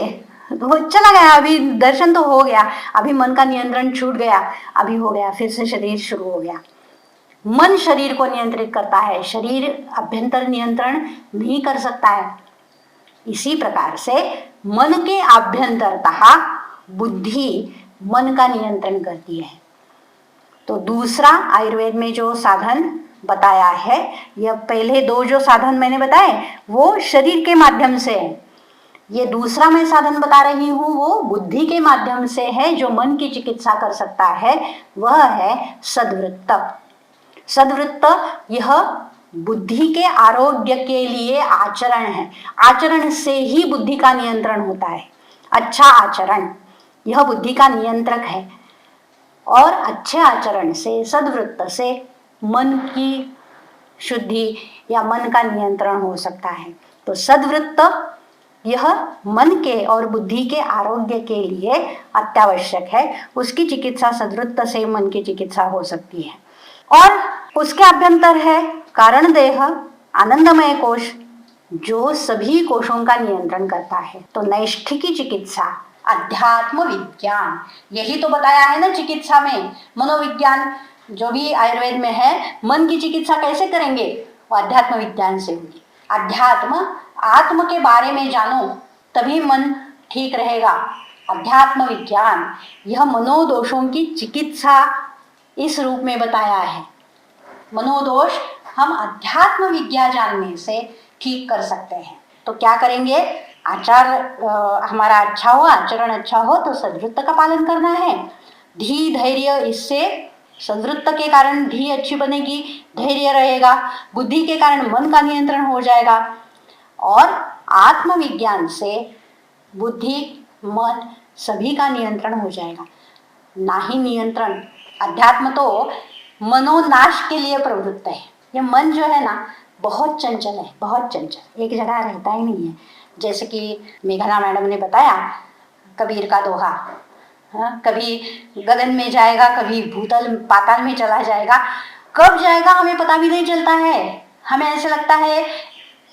वो चला गया। अभी दर्शन तो हो गया, अभी मन का नियंत्रण छूट गया, अभी हो गया, फिर से शरीर शुरू हो गया। मन शरीर को नियंत्रित करता है, शरीर अभ्यंतर नियंत्रण नहीं कर सकता है। इसी प्रकार से मन के आभ्यंतरतः बुद्धि मन का नियंत्रण करती है। तो दूसरा आयुर्वेद में जो साधन बताया है, यह पहले दो जो साधन मैंने बताए वो शरीर के माध्यम से है, ये दूसरा मैं साधन बता रही हूँ वो बुद्धि के माध्यम से है। जो मन की चिकित्सा कर सकता है वह है सद्वृत्त। सद्वृत्त यह बुद्धि के आरोग्य के लिए आचरण है। आचरण से ही बुद्धि का नियंत्रण होता है। अच्छा आचरण यह बुद्धि का नियंत्रक है, और अच्छे आचरण से, सद्वृत्त से मन की शुद्धि या मन का नियंत्रण हो सकता है। तो सद्वृत्त यह मन के और बुद्धि के आरोग्य के लिए अत्यावश्यक है। उसकी चिकित्सा सद्वृत्त से मन की चिकित्सा हो सकती है। और उसके अभ्यंतर है कारण देह, आनंदमय कोश, जो सभी कोशों का नियंत्रण करता है। तो नैष्ठिकी चिकित्सा, अध्यात्म विज्ञान, यही तो बताया है ना चिकित्सा में। मनोविज्ञान जो भी आयुर्वेद में है, मन की चिकित्सा कैसे करेंगे? वो अध्यात्म विज्ञान से होगी। अध्यात्म, आत्म के बारे में जानो तभी मन ठीक रहेगा। अध्यात्म विज्ञान यह मनोदोषों की चिकित्सा इस रूप में बताया है। मनोदोष हम अध्यात्म विज्ञान जानने से ठीक कर सकते हैं। तो क्या करेंगे? आचार हमारा अच्छा हो, आचरण अच्छा हो तो सद्वृत्त का पालन करना है। धी धैर्य, इससे सद्वृत्त के कारण धी अच्छी बनेगी, धैर्य रहेगा, बुद्धि के कारण मन का नियंत्रण हो जाएगा, और आत्मविज्ञान से बुद्धि, मन सभी का नियंत्रण हो जाएगा। ना ही नियंत्रण, अध्यात्म तो मनोनाश के लिए प्रवृत्त है। ये मन जो है ना बहुत चंचल है, बहुत चंचल, एक जगह रहता ही नहीं है। जैसे कि मेघना मैडम ने बताया कबीर का दोहा, हाँ, कभी गगन में जाएगा, कभी भूतल पाताल में चला जाएगा। कब जाएगा हमें पता भी नहीं चलता है। हमें ऐसे लगता है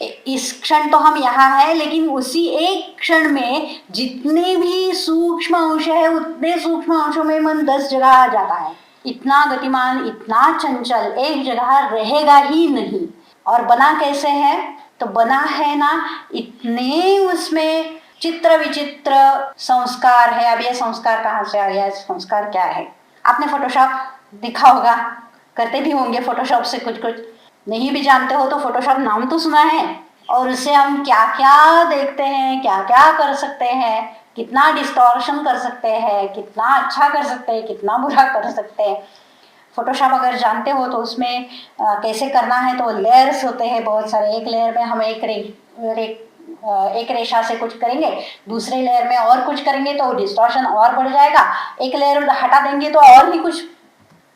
इस क्षण तो हम यहाँ हैं, लेकिन उसी एक क्षण में जितने भी सूक्ष्म अंश है उतने सूक्ष्म अंशों में मन 10 जगह आ जाता है। इतना गतिमान, इतना चंचल, एक जगह रहेगा ही नहीं। और बना कैसे है? तो बना है ना, इतने उसमें चित्र विचित्र संस्कार है। अब ये संस्कार कहाँ से आ गया? संस्कार क्या है? आपने फोटोशॉप देखा होगा, करते भी होंगे फोटोशॉप से कुछ कुछ। नहीं भी जानते हो तो फोटोशॉप नाम तो सुना है, और उससे हम क्या क्या देखते हैं, क्या क्या कर सकते हैं, कितना डिस्टॉर्शन कर सकते हैं, कितना अच्छा कर सकते हैं, कितना बुरा कर सकते हैं। फोटोशॉप अगर जानते हो तो उसमें कैसे करना है, तो लेयर्स होते हैं बहुत सारे। एक लेयर में हम एक रेशा से कुछ करेंगे, दूसरे लेयर में और कुछ करेंगे तो डिस्टॉर्शन और बढ़ जाएगा, एक लेयर हटा देंगे तो और भी कुछ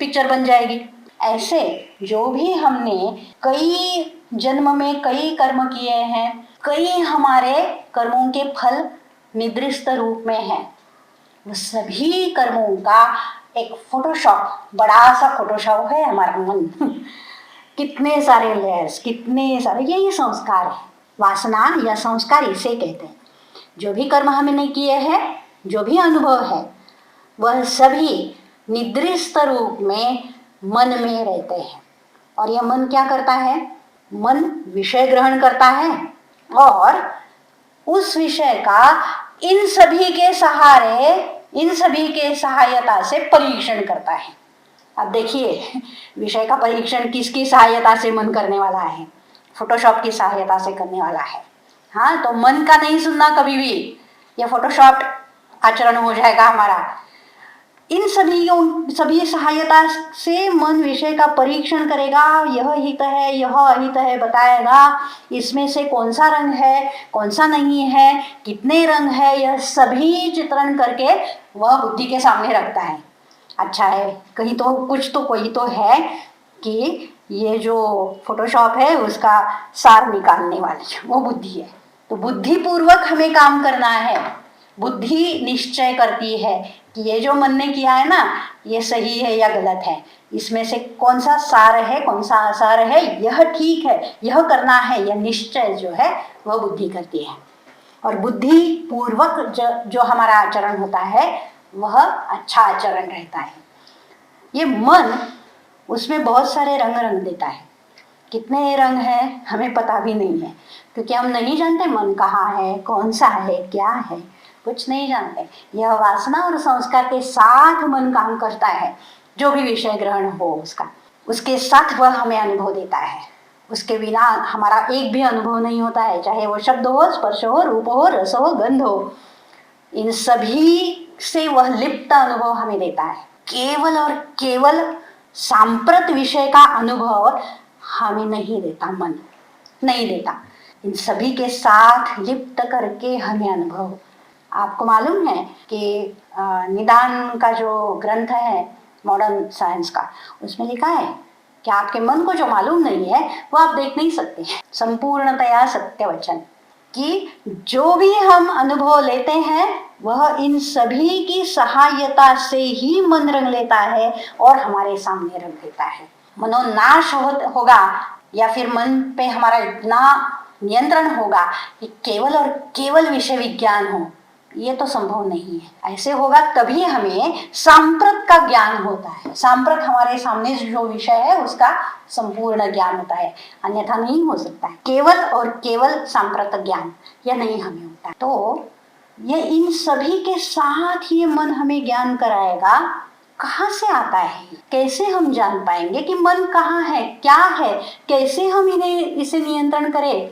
पिक्चर बन जाएगी। ऐसे जो भी हमने कई जन्म में कई कर्म किए हैं, कई हमारे कर्मों के फल निर्दिष्ट रूप में हैं, वो सभी कर्मों का एक फोटोशॉप, बड़ा सा फोटोशॉप है हमारा मन। कितने सारे लेयर्स, कितने सारे, यही संस्कार है। वासना या संस्कार इसे कहते हैं। जो भी कर्म हमने किए हैं, जो भी अनुभव है, वह सभी निर्दिष्ट रूप में मन में रहते हैं। और यह मन क्या करता है? मन विषय ग्रहण करता है और उस विषय का इन सभी के सहारे, इन सभी के सहायता से परीक्षण करता है। अब देखिए, विषय का परीक्षण किसकी सहायता से मन करने वाला है? फोटोशॉप की सहायता से करने वाला है। हाँ, तो मन का नहीं सुनना कभी भी, यह फोटोशॉप आचरण हो जाएगा हमारा। इन सभी सहायता से मन विषय का परीक्षण करेगा, यह हित है यह अहित है बताएगा, इसमें से कौन सा रंग है कौन सा नहीं है, कितने रंग है, यह सभी चित्रण करके वह बुद्धि के सामने रखता है। अच्छा है, कहीं तो कुछ तो कोई तो है कि ये जो फोटोशॉप है उसका सार निकालने वाली वो बुद्धि है। तो बुद्धि पूर्वक हमें काम करना है। बुद्धि निश्चय करती है कि ये जो मन ने किया है ना ये सही है या गलत है, इसमें से कौन सा सार है कौन सा असार है, यह ठीक है यह करना है, यह निश्चय जो है वह बुद्धि करती है। और बुद्धि पूर्वक जो हमारा आचरण होता है वह अच्छा आचरण रहता है। ये मन उसमें बहुत सारे रंग रंग देता है, कितने रंग हैं हमें पता भी नहीं है, क्योंकि हम नहीं जानते मन कहाँ है कौन सा है क्या है, कुछ नहीं जानते। यह वासना और संस्कार के साथ मन काम करता है, जो भी विषय ग्रहण हो उसका उसके साथ वह हमें अनुभव देता है। उसके बिना हमारा एक भी अनुभव नहीं होता है, चाहे वो शब्द हो स्पर्श हो रूप हो रस हो गंध हो, इन सभी से वह लिप्त अनुभव हमें देता है। केवल और केवल सांप्रत विषय का अनुभव हमें नहीं देता, मन नहीं देता, इन सभी के साथ लिप्त करके हमें अनुभव। आपको मालूम है कि निदान का जो ग्रंथ है मॉडर्न साइंस का, उसमें लिखा है कि आपके मन को जो मालूम नहीं है वो आप देख नहीं सकते। संपूर्णतया सत्य वचन कि जो भी हम अनुभव लेते हैं वह इन सभी की सहायता से ही मन रंग लेता है और हमारे सामने रख देता है। मनोनाश होगा या फिर मन पे हमारा इतना नियंत्रण होगा कि केवल और केवल विषय विज्ञान हो, ये तो संभव नहीं है। ऐसे होगा तभी हमें सांप्रत का ज्ञान होता है। सांप्रत हमारे सामने जो विषय है उसका संपूर्ण ज्ञान होता है, अन्यथा नहीं हो सकता है। केवल और केवल सांप्रत ज्ञान यह नहीं हमें होता है। तो ये इन सभी के साथ ही मन हमें ज्ञान कराएगा। कहाँ से आता है, कैसे हम जान पाएंगे कि मन कहाँ है क्या है, कैसे हम इसे नियंत्रण करें?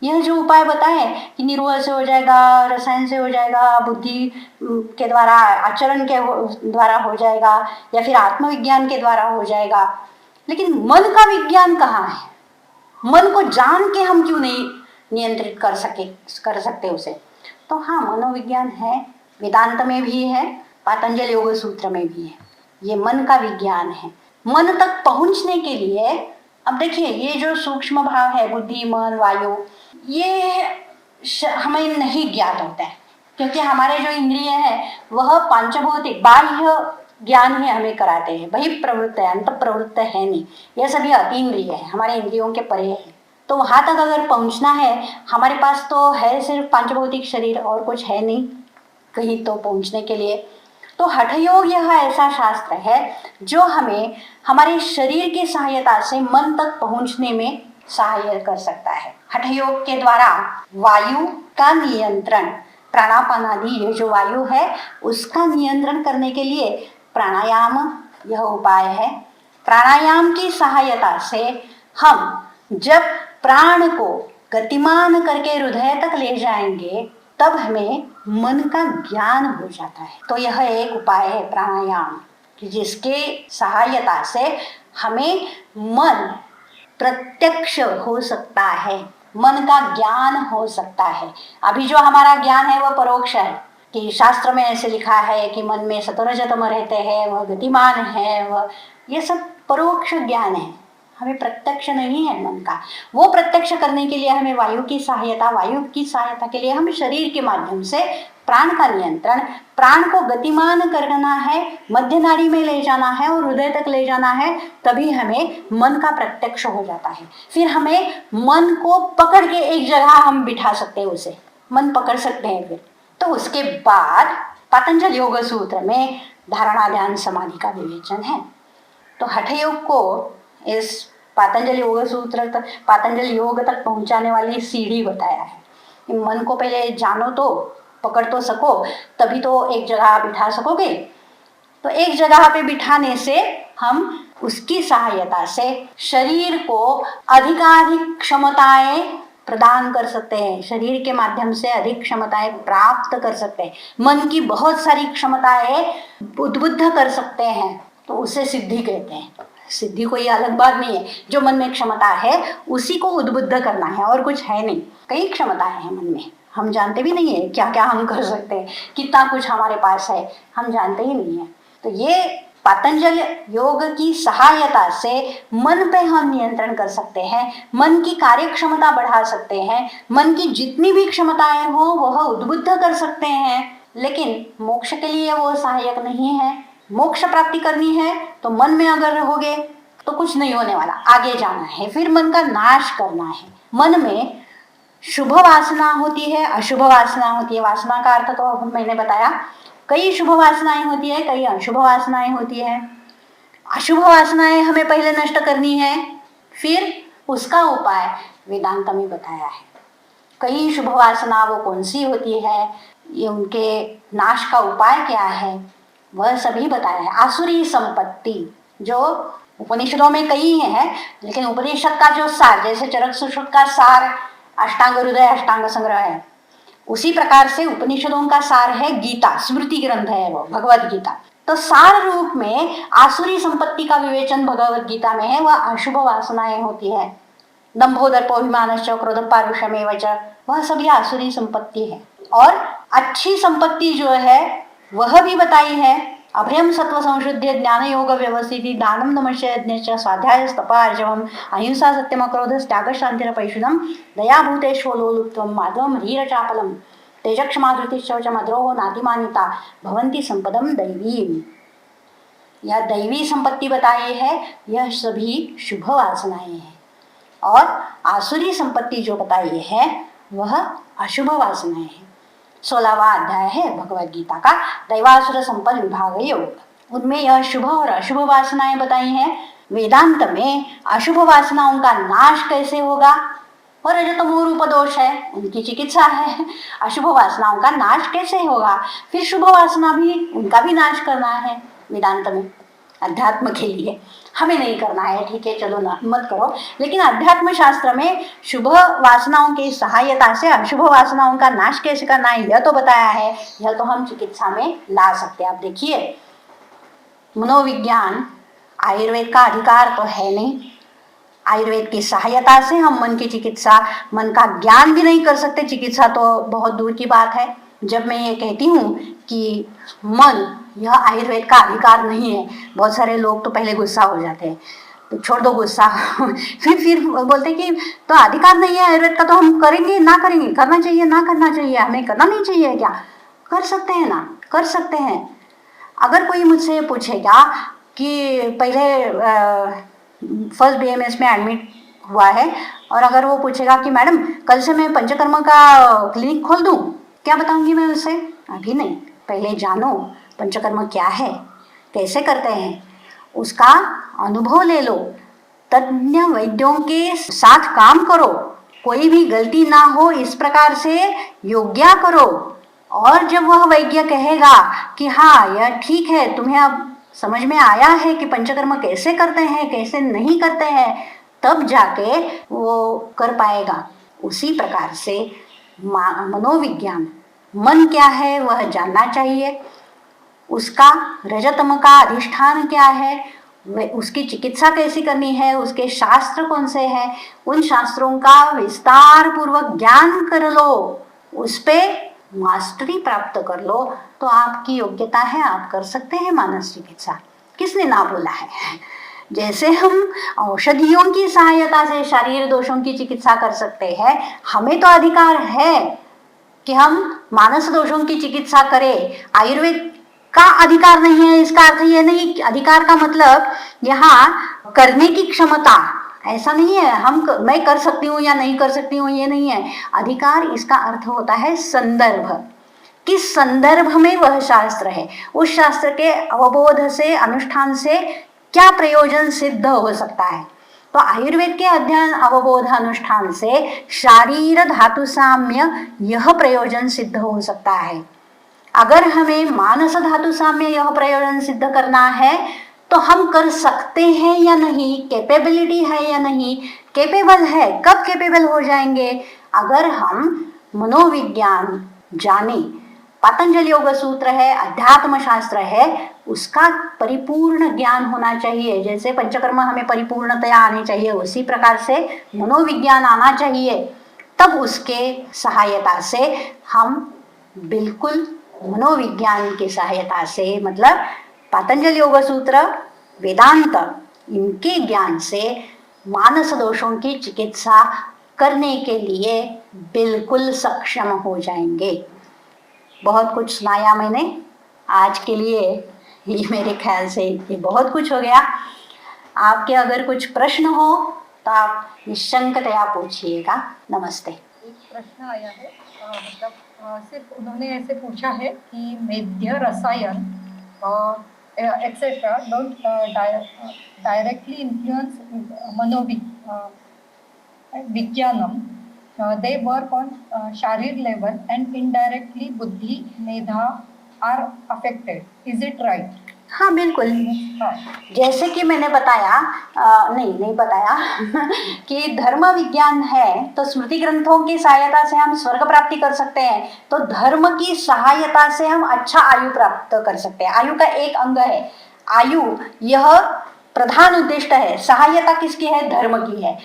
यह जो उपाय बताए कि निर्वह से हो जाएगा, रसायन से हो जाएगा, बुद्धि के द्वारा आचरण के द्वारा हो जाएगा या फिर आत्मविज्ञान के द्वारा हो जाएगा, लेकिन मन का विज्ञान कहाँ है? मन को जान के हम क्यों नहीं नियंत्रित कर सकते उसे? तो हाँ, मनोविज्ञान है, वेदांत में भी है, पातंजलि योग सूत्र में भी है। ये मन का विज्ञान है। मन तक पहुंचने के लिए अब देखिए ये जो सूक्ष्म भाव है बुद्धि मन वायु, ये हमें नहीं ज्ञात होता है, क्योंकि हमारे जो इंद्रिय है वह पांचभौतिक बाह्य ज्ञान ही हमें कराते हैं। वही प्रवृत्त है, अंत प्रवृत्त है नहीं, यह सभी अतीन्द्रिय है, हमारे इंद्रियों के परे है। तो वहां तक अगर पहुंचना है, हमारे पास तो है सिर्फ पांचभौतिक शरीर और कुछ है नहीं कहीं तो पहुंचने के लिए। तो हठयोग यह ऐसा शास्त्र है जो हमें हमारे शरीर की सहायता से मन तक पहुंचने में सहायता कर सकता है। हठयोग के द्वारा वायु का नियंत्रण, प्राणापान आदि ये जो वायु है उसका नियंत्रण करने के लिए प्राणायाम यह उपाय है। प्राणायाम की सहायता से हम जब प्राण को गतिमान करके हृदय तक ले जाएंगे तब हमें मन का ज्ञान हो जाता है। तो यह एक उपाय है प्राणायाम कि जिसके सहायता से हमें मन प्रत्यक्ष हो सकता है, मन का ज्ञान हो सकता है। अभी जो हमारा ज्ञान है वह परोक्ष है कि शास्त्र में ऐसे लिखा है कि मन में सतोरजतम रहते हैं, वह गतिमान है, वह ये सब परोक्ष ज्ञान है, हमें प्रत्यक्ष नहीं है मन का। वो प्रत्यक्ष करने के लिए हमें वायु की सहायता के लिए हम शरीर के माध्यम से प्राण का नियंत्रण, प्राण को गतिमान करना है, मध्य नाड़ी में ले जाना है और हृदय तक ले जाना है, तभी हमें मन का प्रत्यक्ष हो जाता है। फिर हमें मन को पकड़ के एक जगह हम बिठा सकते हैं, उसे मन पकड़ सकते हैं। फिर तो उसके बाद पतंजलि योग सूत्र में धारणा ध्यान समाधि का विवेचन है। तो हठयोग को इस पातंजलि योग सूत्र तक, पातंजलि योग तक पहुंचाने वाली सीढ़ी बताया है। मन को पहले जानो तो पकड़ तो सको, तभी तो एक जगह बिठा सकोगे। तो एक जगह पे बिठाने से हम उसकी सहायता से शरीर को अधिकाधिक क्षमताएं प्रदान कर सकते हैं, शरीर के माध्यम से अधिक क्षमताएं प्राप्त कर सकते हैं, मन की बहुत सारी क्षमताएं उद्बुद्ध कर सकते हैं, तो उसे सिद्धि कहते हैं। सिद्धि कोई अलग बात नहीं है, जो मन में क्षमता है उसी को उद्बुद्ध करना है, और कुछ है नहीं। कई क्षमताएं हैं मन में, हम जानते भी नहीं है क्या क्या हम कर सकते हैं, कितना कुछ हमारे पास है, हम जानते ही नहीं है। तो ये पातंजल योग की सहायता से मन पे हम नियंत्रण कर सकते हैं, मन की कार्य क्षमता बढ़ा सकते हैं, मन की जितनी भी क्षमताएं हो वह उद्बुद्ध कर सकते हैं। लेकिन मोक्ष के लिए वो सहायक नहीं है। मोक्ष प्राप्ति करनी है तो मन में अगर रहोगे तो कुछ नहीं होने वाला, आगे जाना है, फिर मन का नाश करना है। मन में शुभ वासना होती है, अशुभ वासना होती है। वासना का अर्थ तो मैंने बताया, कई शुभ वासनाएं होती है, कई अशुभ वासनाएं होती है। अशुभ वासनाएं हमें पहले नष्ट करनी है, फिर उसका उपाय वेदांत में बताया है। कई शुभ वासना वो कौन सी होती है, ये उनके नाश का उपाय क्या है, वह सभी बताया है। आसुरी संपत्ति जो उपनिषदों में कई है, लेकिन उपनिषद का जो सार, जैसे चरक सुश्रुत का सार अष्टांग हृदय अष्टांग संग्रह है, उसी प्रकार से उपनिषदों का सार है गीता, स्मृति ग्रंथ है वो भगवत गीता। तो सार रूप में आसुरी संपत्ति का विवेचन भगवत गीता में है। वह अशुभ वासनाएं होती है, दंभो दर्पोभिमानश्च क्रोध पारुषमेव च, वह सभी आसुरी संपत्ति है। और अच्छी संपत्ति जो है वह भी बताई है, अभ्रम सत्व संशुद्ध ज्ञान योग व्यवस्थिति दानम नमश्य यज्ञ स्वाध्याय तप आर्जवम अहिंसा सत्यम क्रोध त्याग शांतिर पैशुदम दया भूतेष्वलोलुप्तम माधवम ह्रीर चापलम तेजक्षमाधृतिश्च मद्रोहो नातिमानिता भवंती संपदम दैवी। यह दैवी संपत्ति बताई है, यह सभी शुभ वासनाएं हैं। और आसुरी संपत्ति जो बताई है वह अशुभ वासनाएं हैं। 16वां अध्याय है भगवद गीता का, दैवासुर संपद विभाग योग। उनमें यह शुभ और अशुभ वासनाएं बताई हैं। वेदांत में अशुभ वासनाओं का नाश कैसे होगा, और रजतमो रूप दोष है, उनकी चिकित्सा है। अशुभ वासनाओं का नाश कैसे होगा, फिर शुभ वासना भी, उनका भी नाश करना है वेदांत में। अध्यात्म के लिए हमें नहीं करना है, ठीक है, चलो ना मत करो, लेकिन अध्यात्म शास्त्र में शुभ वासनाओं की सहायता से अशुभ वासनाओं का नाश कैसे करना है यह तो बताया है। यह तो हम चिकित्सा में ला सकते हैं। आप देखिए, मनोविज्ञान आयुर्वेद का अधिकार तो है नहीं, आयुर्वेद की सहायता से हम मन की चिकित्सा, मन का ज्ञान भी नहीं कर सकते, चिकित्सा तो बहुत दूर की बात है। जब मैं ये कहती हूँ कि मन, यह आयुर्वेद का अधिकार नहीं है, बहुत सारे लोग तो पहले गुस्सा हो जाते हैं, तो छोड़ दो गुस्सा फिर बोलते कि तो अधिकार नहीं है आयुर्वेद का, तो हम करेंगे ना करेंगे, करना चाहिए ना करना चाहिए, हमें करना नहीं चाहिए क्या? कर सकते हैं ना, कर सकते हैं। अगर कोई मुझसे पूछेगा कि पहले फर्स्ट BMS में एडमिट हुआ है, और अगर वो पूछेगा कि मैडम कल से मैं पंचकर्म का क्लिनिक खोल दूँ, क्या बताऊंगी मैं उसे? अभी नहीं, पहले जानो पंचकर्म क्या है, कैसे करते हैं, उसका अनुभव ले लो, तज्ञ वैद्यों के साथ काम करो, कोई भी गलती ना हो इस प्रकार से योग्य करो। और जब वह वैद्य कहेगा कि हाँ यह ठीक है, तुम्हें अब समझ में आया है कि पंचकर्म कैसे करते हैं कैसे नहीं करते हैं, तब जाके वो कर पाएगा। उसी प्रकार से मनोविज्ञान, मन क्या है वह जानना चाहिए, उसका रजतम का अधिष्ठान क्या है, उसकी चिकित्सा कैसी करनी है, उसके शास्त्र कौन से हैं, उन शास्त्रों का विस्तार पूर्वक ज्ञान कर लो, उस पे मास्टरी प्राप्त कर लो, तो आपकी योग्यता है, आप कर सकते हैं मानस चिकित्सा। किसने ना बोला है? जैसे हम औषधियों की सहायता से शारीरिक दोषों की चिकित्सा कर सकते हैं, हमें तो अधिकार है कि हम मानस दोषों की चिकित्सा करें। आयुर्वेद का अधिकार नहीं है, इसका अर्थ ये नहीं, अधिकार का मतलब यहाँ करने की क्षमता, ऐसा नहीं है मैं कर सकती हूँ या नहीं कर सकती हूँ, ये नहीं है। अधिकार इसका अर्थ होता है संदर्भ, किस संदर्भ में वह शास्त्र है, उस शास्त्र के अवबोध से, अनुष्ठान से क्या प्रयोजन सिद्ध हो सकता है। तो आयुर्वेद के अध्ययन अवबोध अनुष्ठान से शारीर धातु साम्य यह प्रयोजन सिद्ध हो सकता है। अगर हमें मानस धातु साम्य यह प्रयोजन सिद्ध करना है तो हम कर सकते हैं या नहीं, कैपेबिलिटी है या नहीं, कैपेबल है, कब कैपेबल हो जाएंगे, अगर हम मनोविज्ञान जाने, पतंजलि योग सूत्र है, अध्यात्म शास्त्र है, उसका परिपूर्ण ज्ञान होना चाहिए। जैसे पंचकर्म हमें परिपूर्णतया आनी चाहिए, उसी प्रकार से मनोविज्ञान आना चाहिए। तब उसके सहायता से हम बिल्कुल मनोविज्ञान की सहायता से, मतलब पतंजलि योग सूत्र, वेदांत, इनके ज्ञान से मानस दोषों की चिकित्सा करने के लिए बिल्कुल सक्षम हो जाएंगे। बहुत कुछ सुनाया मैंने आज के लिए, ये मेरे ख्याल से ये बहुत कुछ हो गया। आपके अगर कुछ प्रश्न हो तो आप निशंकतया पूछिएगा। नमस्ते। एक प्रश्न आया है, सिर्फ उन्होंने ऐसे पूछा है कि मेध्य रसायन etcetera don't directly influence vijnanam, they work on sharir level and indirectly बुद्धि मेधा are affected. Is it right? हाँ बिल्कुल, हाँ, जैसे कि मैंने बताया, नहीं बताया कि धर्म विज्ञान है तो स्मृति ग्रंथों की सहायता से हम स्वर्ग प्राप्ति कर सकते हैं, तो धर्म की सहायता से हम अच्छा आयु प्राप्त कर सकते हैं। आयु का एक अंग है आयु, यह प्रधान उद्देश्य है। सहायता किसकी है? धर्म की है।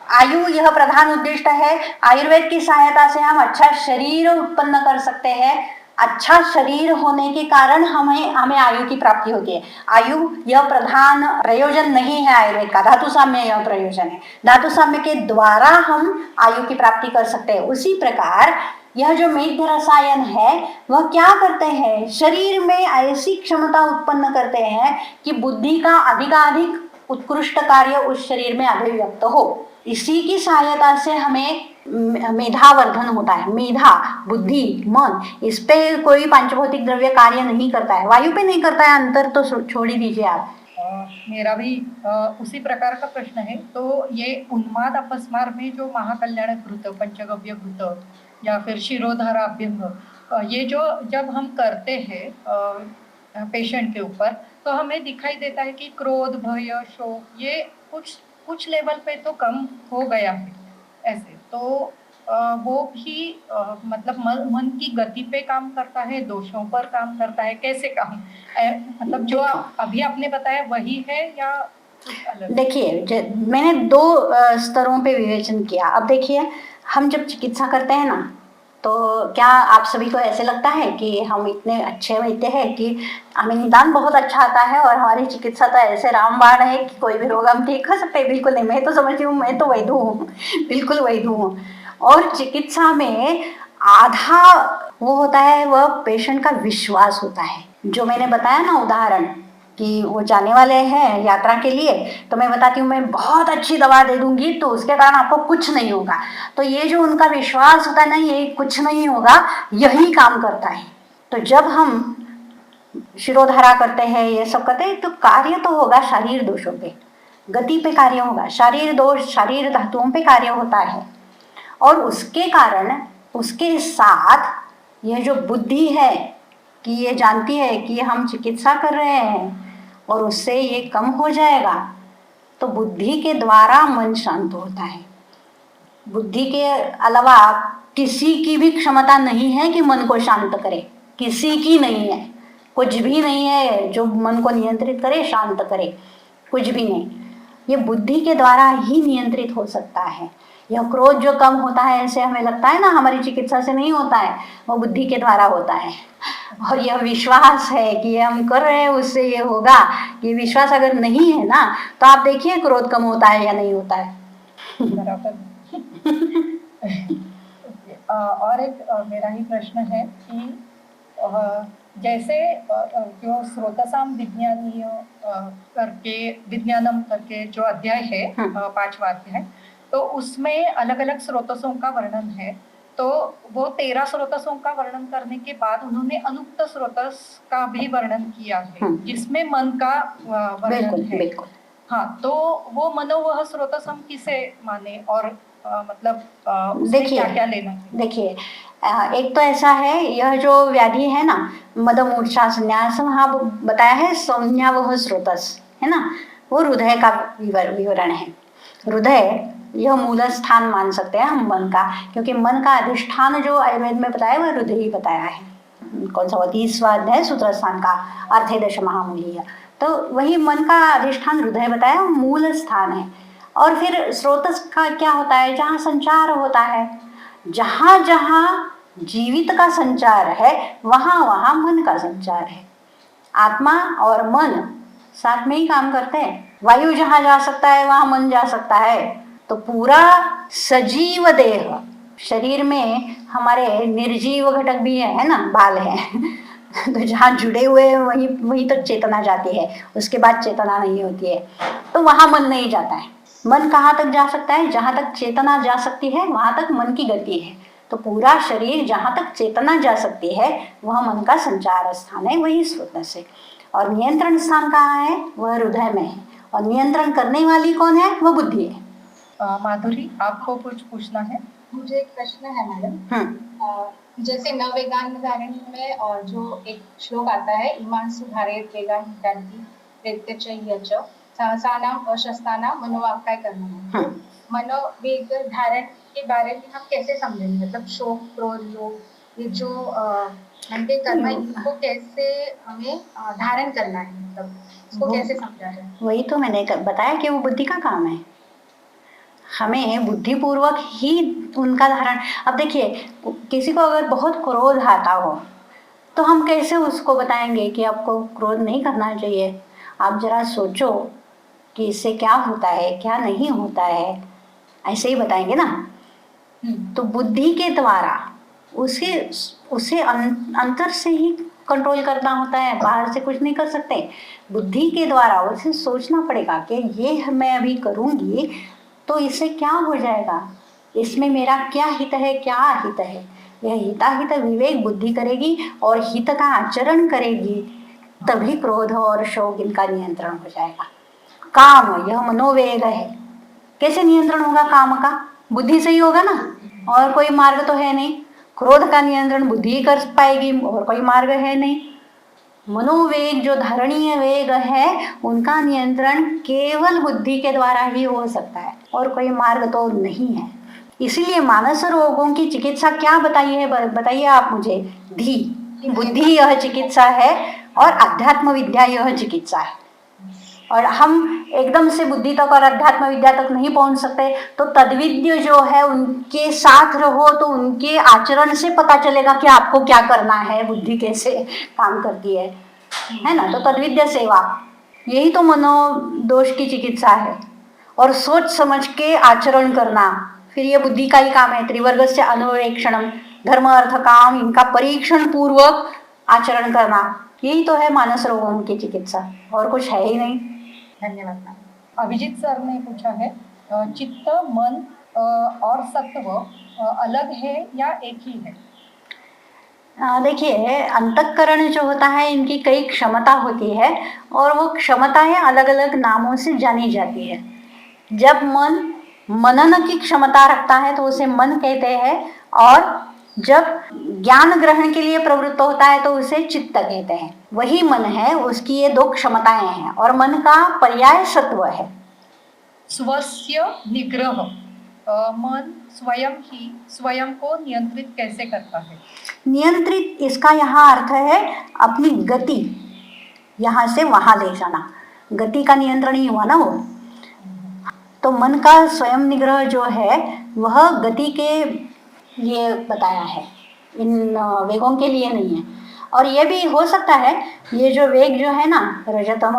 आयु यह प्रधान उद्देश्य है। आयुर्वेद की सहायता से हम अच्छा शरीर उत्पन्न कर सकते हैं। अच्छा शरीर होने के कारण हमें आयु की प्राप्ति होती है। आयु यह प्रधान प्रयोजन नहीं है आयुर्वेद का, धातु साम्य यह प्रयोजन है। धातु साम्य के द्वारा हम आयु की प्राप्ति कर सकते हैं। उसी प्रकार यह जो मेघ रसायन है वह क्या करते हैं? शरीर में ऐसी क्षमता उत्पन्न करते हैं कि बुद्धि का अधिकाधिक उत्कृष्ट कार्य उस शरीर में अभिव्यक्त हो। इसी की सहायता से हमें मेधावर्धन होता है। मेधा, बुद्धि, मन, इस पे कोई पांचभौतिक द्रव्य कार्य नहीं करता है, वायु पे नहीं करता है। अंतर तो छोड़ ही दीजिए आप। मेरा भी उसी प्रकार का प्रश्न है। तो ये उन्माद अपस्मार में जो महाकल्याण घृत, पंचगव्य घृत या फिर शिरोधारा अभ्यंग, ये जो जब हम करते हैं पेशेंट के ऊपर, तो हमें दिखाई देता है कि क्रोध, भय, शोक ये कुछ लेवल पे तो कम हो गया है ऐसे। तो वो भी मतलब मन की गति पे काम करता है, दोषों पर काम करता है, कैसे काम मतलब जो अभी आपने बताया वही है या कुछ अलग? देखिए, मैंने दो स्तरों पे विवेचन किया। अब देखिए, हम जब चिकित्सा करते हैं ना, तो क्या आप सभी को ऐसे लगता है कि हम इतने अच्छे वैद्य हैं कि हमें निदान बहुत अच्छा आता है और हमारी चिकित्सा तो ऐसे रामबाण है कि कोई भी रोग हम ठीक कर सकते हैं? बिल्कुल नहीं। मैं तो समझती हूँ मैं तो वैद्य हूँ, बिल्कुल वैद्य हूँ। और चिकित्सा में आधा वो होता है, वह पेशेंट का विश्वास होता है। जो मैंने बताया ना उदाहरण कि वो जाने वाले हैं यात्रा के लिए, तो मैं बताती हूँ मैं बहुत अच्छी दवा दे दूंगी तो उसके कारण आपको कुछ नहीं होगा। तो ये जो उनका विश्वास होता है ना, ये कुछ नहीं होगा, यही काम करता है। तो जब हम शिरोधारा करते हैं, ये सब करते हैं, तो कार्य तो होगा शारीर दोषों पे, गति पे कार्य होगा, शारीर दोष, शारीर धातुओं पे कार्य होता है। और उसके कारण, उसके साथ यह जो बुद्धि है कि ये जानती है कि हम चिकित्सा कर रहे हैं और उससे ये कम हो जाएगा, तो बुद्धि के द्वारा मन शांत होता है। बुद्धि के अलावा किसी की भी क्षमता नहीं है कि मन को शांत करे, किसी की नहीं है। कुछ भी नहीं है जो मन को नियंत्रित करे, शांत करे, कुछ भी नहीं। ये बुद्धि के द्वारा ही नियंत्रित हो सकता है। यह क्रोध जो कम होता है ऐसे हमें लगता है ना, हमारी चिकित्सा से नहीं होता है, वो बुद्धि के द्वारा होता है। और यह विश्वास है कि ये हम कर रहे हैं उससे ये होगा, ये विश्वास अगर नहीं है ना, तो आप देखिए क्रोध कम होता है या नहीं होता है। बराबर। और एक मेरा ही प्रश्न है कि जैसे जो स्रोतसाम विज्ञानीय करके, विज्ञानम करके जो अध्याय है, 5वां अध्याय, तो उसमें अलग अलग स्रोतसों का वर्णन है। तो वो 13 स्रोतसों का वर्णन करने के बाद उन्होंने अनुक्त स्रोतस का भी वर्णन किया है, जिसमें मन का वर्णन है। बिल्कुल। हाँ, तो वो मनोवह स्रोतस हम किसे माने और मतलब देखिए क्या क्या लेना? देखिए, एक तो ऐसा है, यह जो व्याधि है ना, मद मूर्छा संन्यास, हाँ बताया है सौम्यावह स्रोतस है ना, वो हृदय का विवरण है। हृदय यह मूल स्थान मान सकते हैं हम मन का, क्योंकि मन का अधिष्ठान जो आयुर्वेद में बताया वह हृदय ही बताया है। कौन सा 30वां अध्याय सूत्र स्थान का अर्थे दश महामूलीय, तो वही मन का अधिष्ठान हृदय बताया, मूल स्थान है। और फिर स्रोतस का क्या होता है, जहाँ संचार होता है, जहाँ जहाँ जीवित का संचार है वहाँ वहाँ मन का संचार है। आत्मा और मन साथ में ही काम करते हैं। वायु जहाँ जा सकता है वहाँ मन जा सकता है। तो पूरा सजीव देह, शरीर में हमारे निर्जीव घटक भी है ना, बाल है तो जहाँ जुड़े हुए हैं वहीं वहीं तक चेतना जाती है, उसके बाद चेतना नहीं होती है, तो वहाँ मन नहीं जाता है। मन कहाँ तक जा सकता है, जहाँ तक चेतना जा सकती है वहाँ तक मन की गति है। तो पूरा शरीर जहाँ तक चेतना जा सकती है वह मन का संचार स्थान है, वही स्रोत से। और नियंत्रण स्थान कहाँ है, वह हृदय में है। और नियंत्रण करने वाली कौन है, वह बुद्धि है। माधुरी, आपको कुछ पूछना है? मुझे एक प्रश्न है मैडम। जैसे नववेगान धारण में और जो एक श्लोक आता है, इमान सुधारेत वेगान हितांति प्रत्यचयच सहसानाम अशस्तानाम मनोवाक्काय कर्मणाम। मनोवेग धारण के बारे में हम कैसे समझेंगे, मतलब शोक क्रोध लोभ, ये जो घंटे कर्म है, इनको कैसे हमें धारण करना है, मतलब इसको कैसे समझा जाए? वही तो मैंने बताया कि वो बुद्धि का काम है, हमें बुद्धिपूर्वक ही उनका धारण। अब देखिए, किसी को अगर बहुत क्रोध आता हो तो हम कैसे उसको बताएंगे कि आपको क्रोध नहीं करना चाहिए। आप जरा सोचो कि इससे क्या होता है क्या नहीं होता है, ऐसे ही बताएंगे ना। तो बुद्धि के द्वारा उसे अंतर से ही कंट्रोल करना होता है, बाहर से कुछ नहीं कर सकते। बुद्धि के द्वारा उसे सोचना पड़ेगा कि ये मैं अभी करूँगी तो इससे क्या हो जाएगा, इसमें मेरा क्या हित है क्या अहित है। यह हिताहित विवेक बुद्धि करेगी और हित का आचरण करेगी, तभी क्रोध और शोक इनका नियंत्रण हो जाएगा। काम, यह मनोवेग है, कैसे नियंत्रण होगा काम का, बुद्धि से ही होगा ना, और कोई मार्ग तो है नहीं। क्रोध का नियंत्रण बुद्धि ही कर पाएगी, और कोई मार्ग है नहीं। मनोवेग जो धारणीय वेग है उनका नियंत्रण केवल बुद्धि के द्वारा ही हो सकता है, और कोई मार्ग तो नहीं है। इसीलिए मानस रोगों की चिकित्सा क्या बताई है, बताइए आप मुझे। धी, बुद्धि यह चिकित्सा है और अध्यात्म विद्या यह चिकित्सा है। और हम एकदम से बुद्धि तक और अध्यात्म विद्या तक नहीं पहुंच सकते, तो तद्विद्य जो है उनके साथ रहो तो उनके आचरण से पता चलेगा कि आपको क्या करना है, बुद्धि कैसे काम करती है ना। तो तद्विद्य सेवा यही तो मनोदोष की चिकित्सा है। और सोच समझ के आचरण करना, फिर ये बुद्धि का ही काम है। त्रिवर्ग से अनुवेक्षणम, धर्म अर्थ काम, इनका परीक्षण पूर्वक आचरण करना, यही तो है मानस रोगों की चिकित्सा, और कुछ है ही नहीं। धन्यवाद मैम। अभिजीत सर ने पूछा है, चित्त, मन और सत्व अलग है या एक ही है? देखिए, अंतःकरण जो होता है इनकी कई क्षमता होती है, और वो क्षमताएं अलग अलग नामों से जानी जाती है। जब मन मनन की क्षमता रखता है तो उसे मन कहते हैं, और जब ज्ञान ग्रहण के लिए प्रवृत्त होता है तो उसे चित्त कहते हैं। वही मन है, उसकी ये दो क्षमताएं हैं, और मन का पर्याय सत्व है। स्वस्य निग्रह, मन स्वयं को नियंत्रित कैसे करता है? नियंत्रित, इसका यहाँ अर्थ है अपनी गति यहाँ से वहां ले जाना, गति का नियंत्रण ही हुआ ना वो। तो मन का स्वयं निग्रह जो है वह गति के लिए बताया है, इन वेगों के लिए नहीं है। और ये भी हो सकता है, ये जो वेग जो है ना रजतम,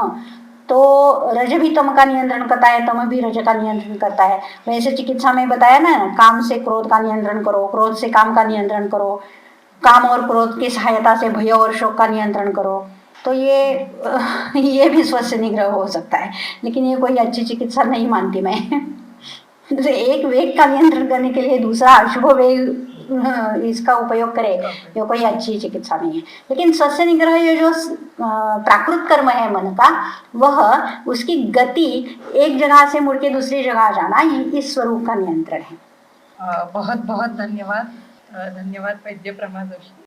तो रज भी तम का नियंत्रण करता है, तम भी रज का नियंत्रण करता है। वैसे चिकित्सा में बताया ना, काम से क्रोध का नियंत्रण करो, क्रोध से काम का नियंत्रण करो, काम और क्रोध की सहायता से भय और शोक का नियंत्रण करो। तो ये भी स्वस्थ निग्रह हो सकता है, लेकिन ये कोई अच्छी चिकित्सा नहीं मानती मैं जैसे एक वेग का नियंत्रण करने के लिए दूसरा अशुभ वेग इसका उपयोग करे, ये कोई अच्छी चिकित्सा नहीं है। लेकिन स्वस्थ निग्रह ये जो प्राकृत कर्म है मन का, वह उसकी गति एक जगह से मुड़ के दूसरी जगह जाना, इस स्वरूप का नियंत्रण है। बहुत बहुत धन्यवाद। धन्यवाद वैद्य प्रमा जोशी।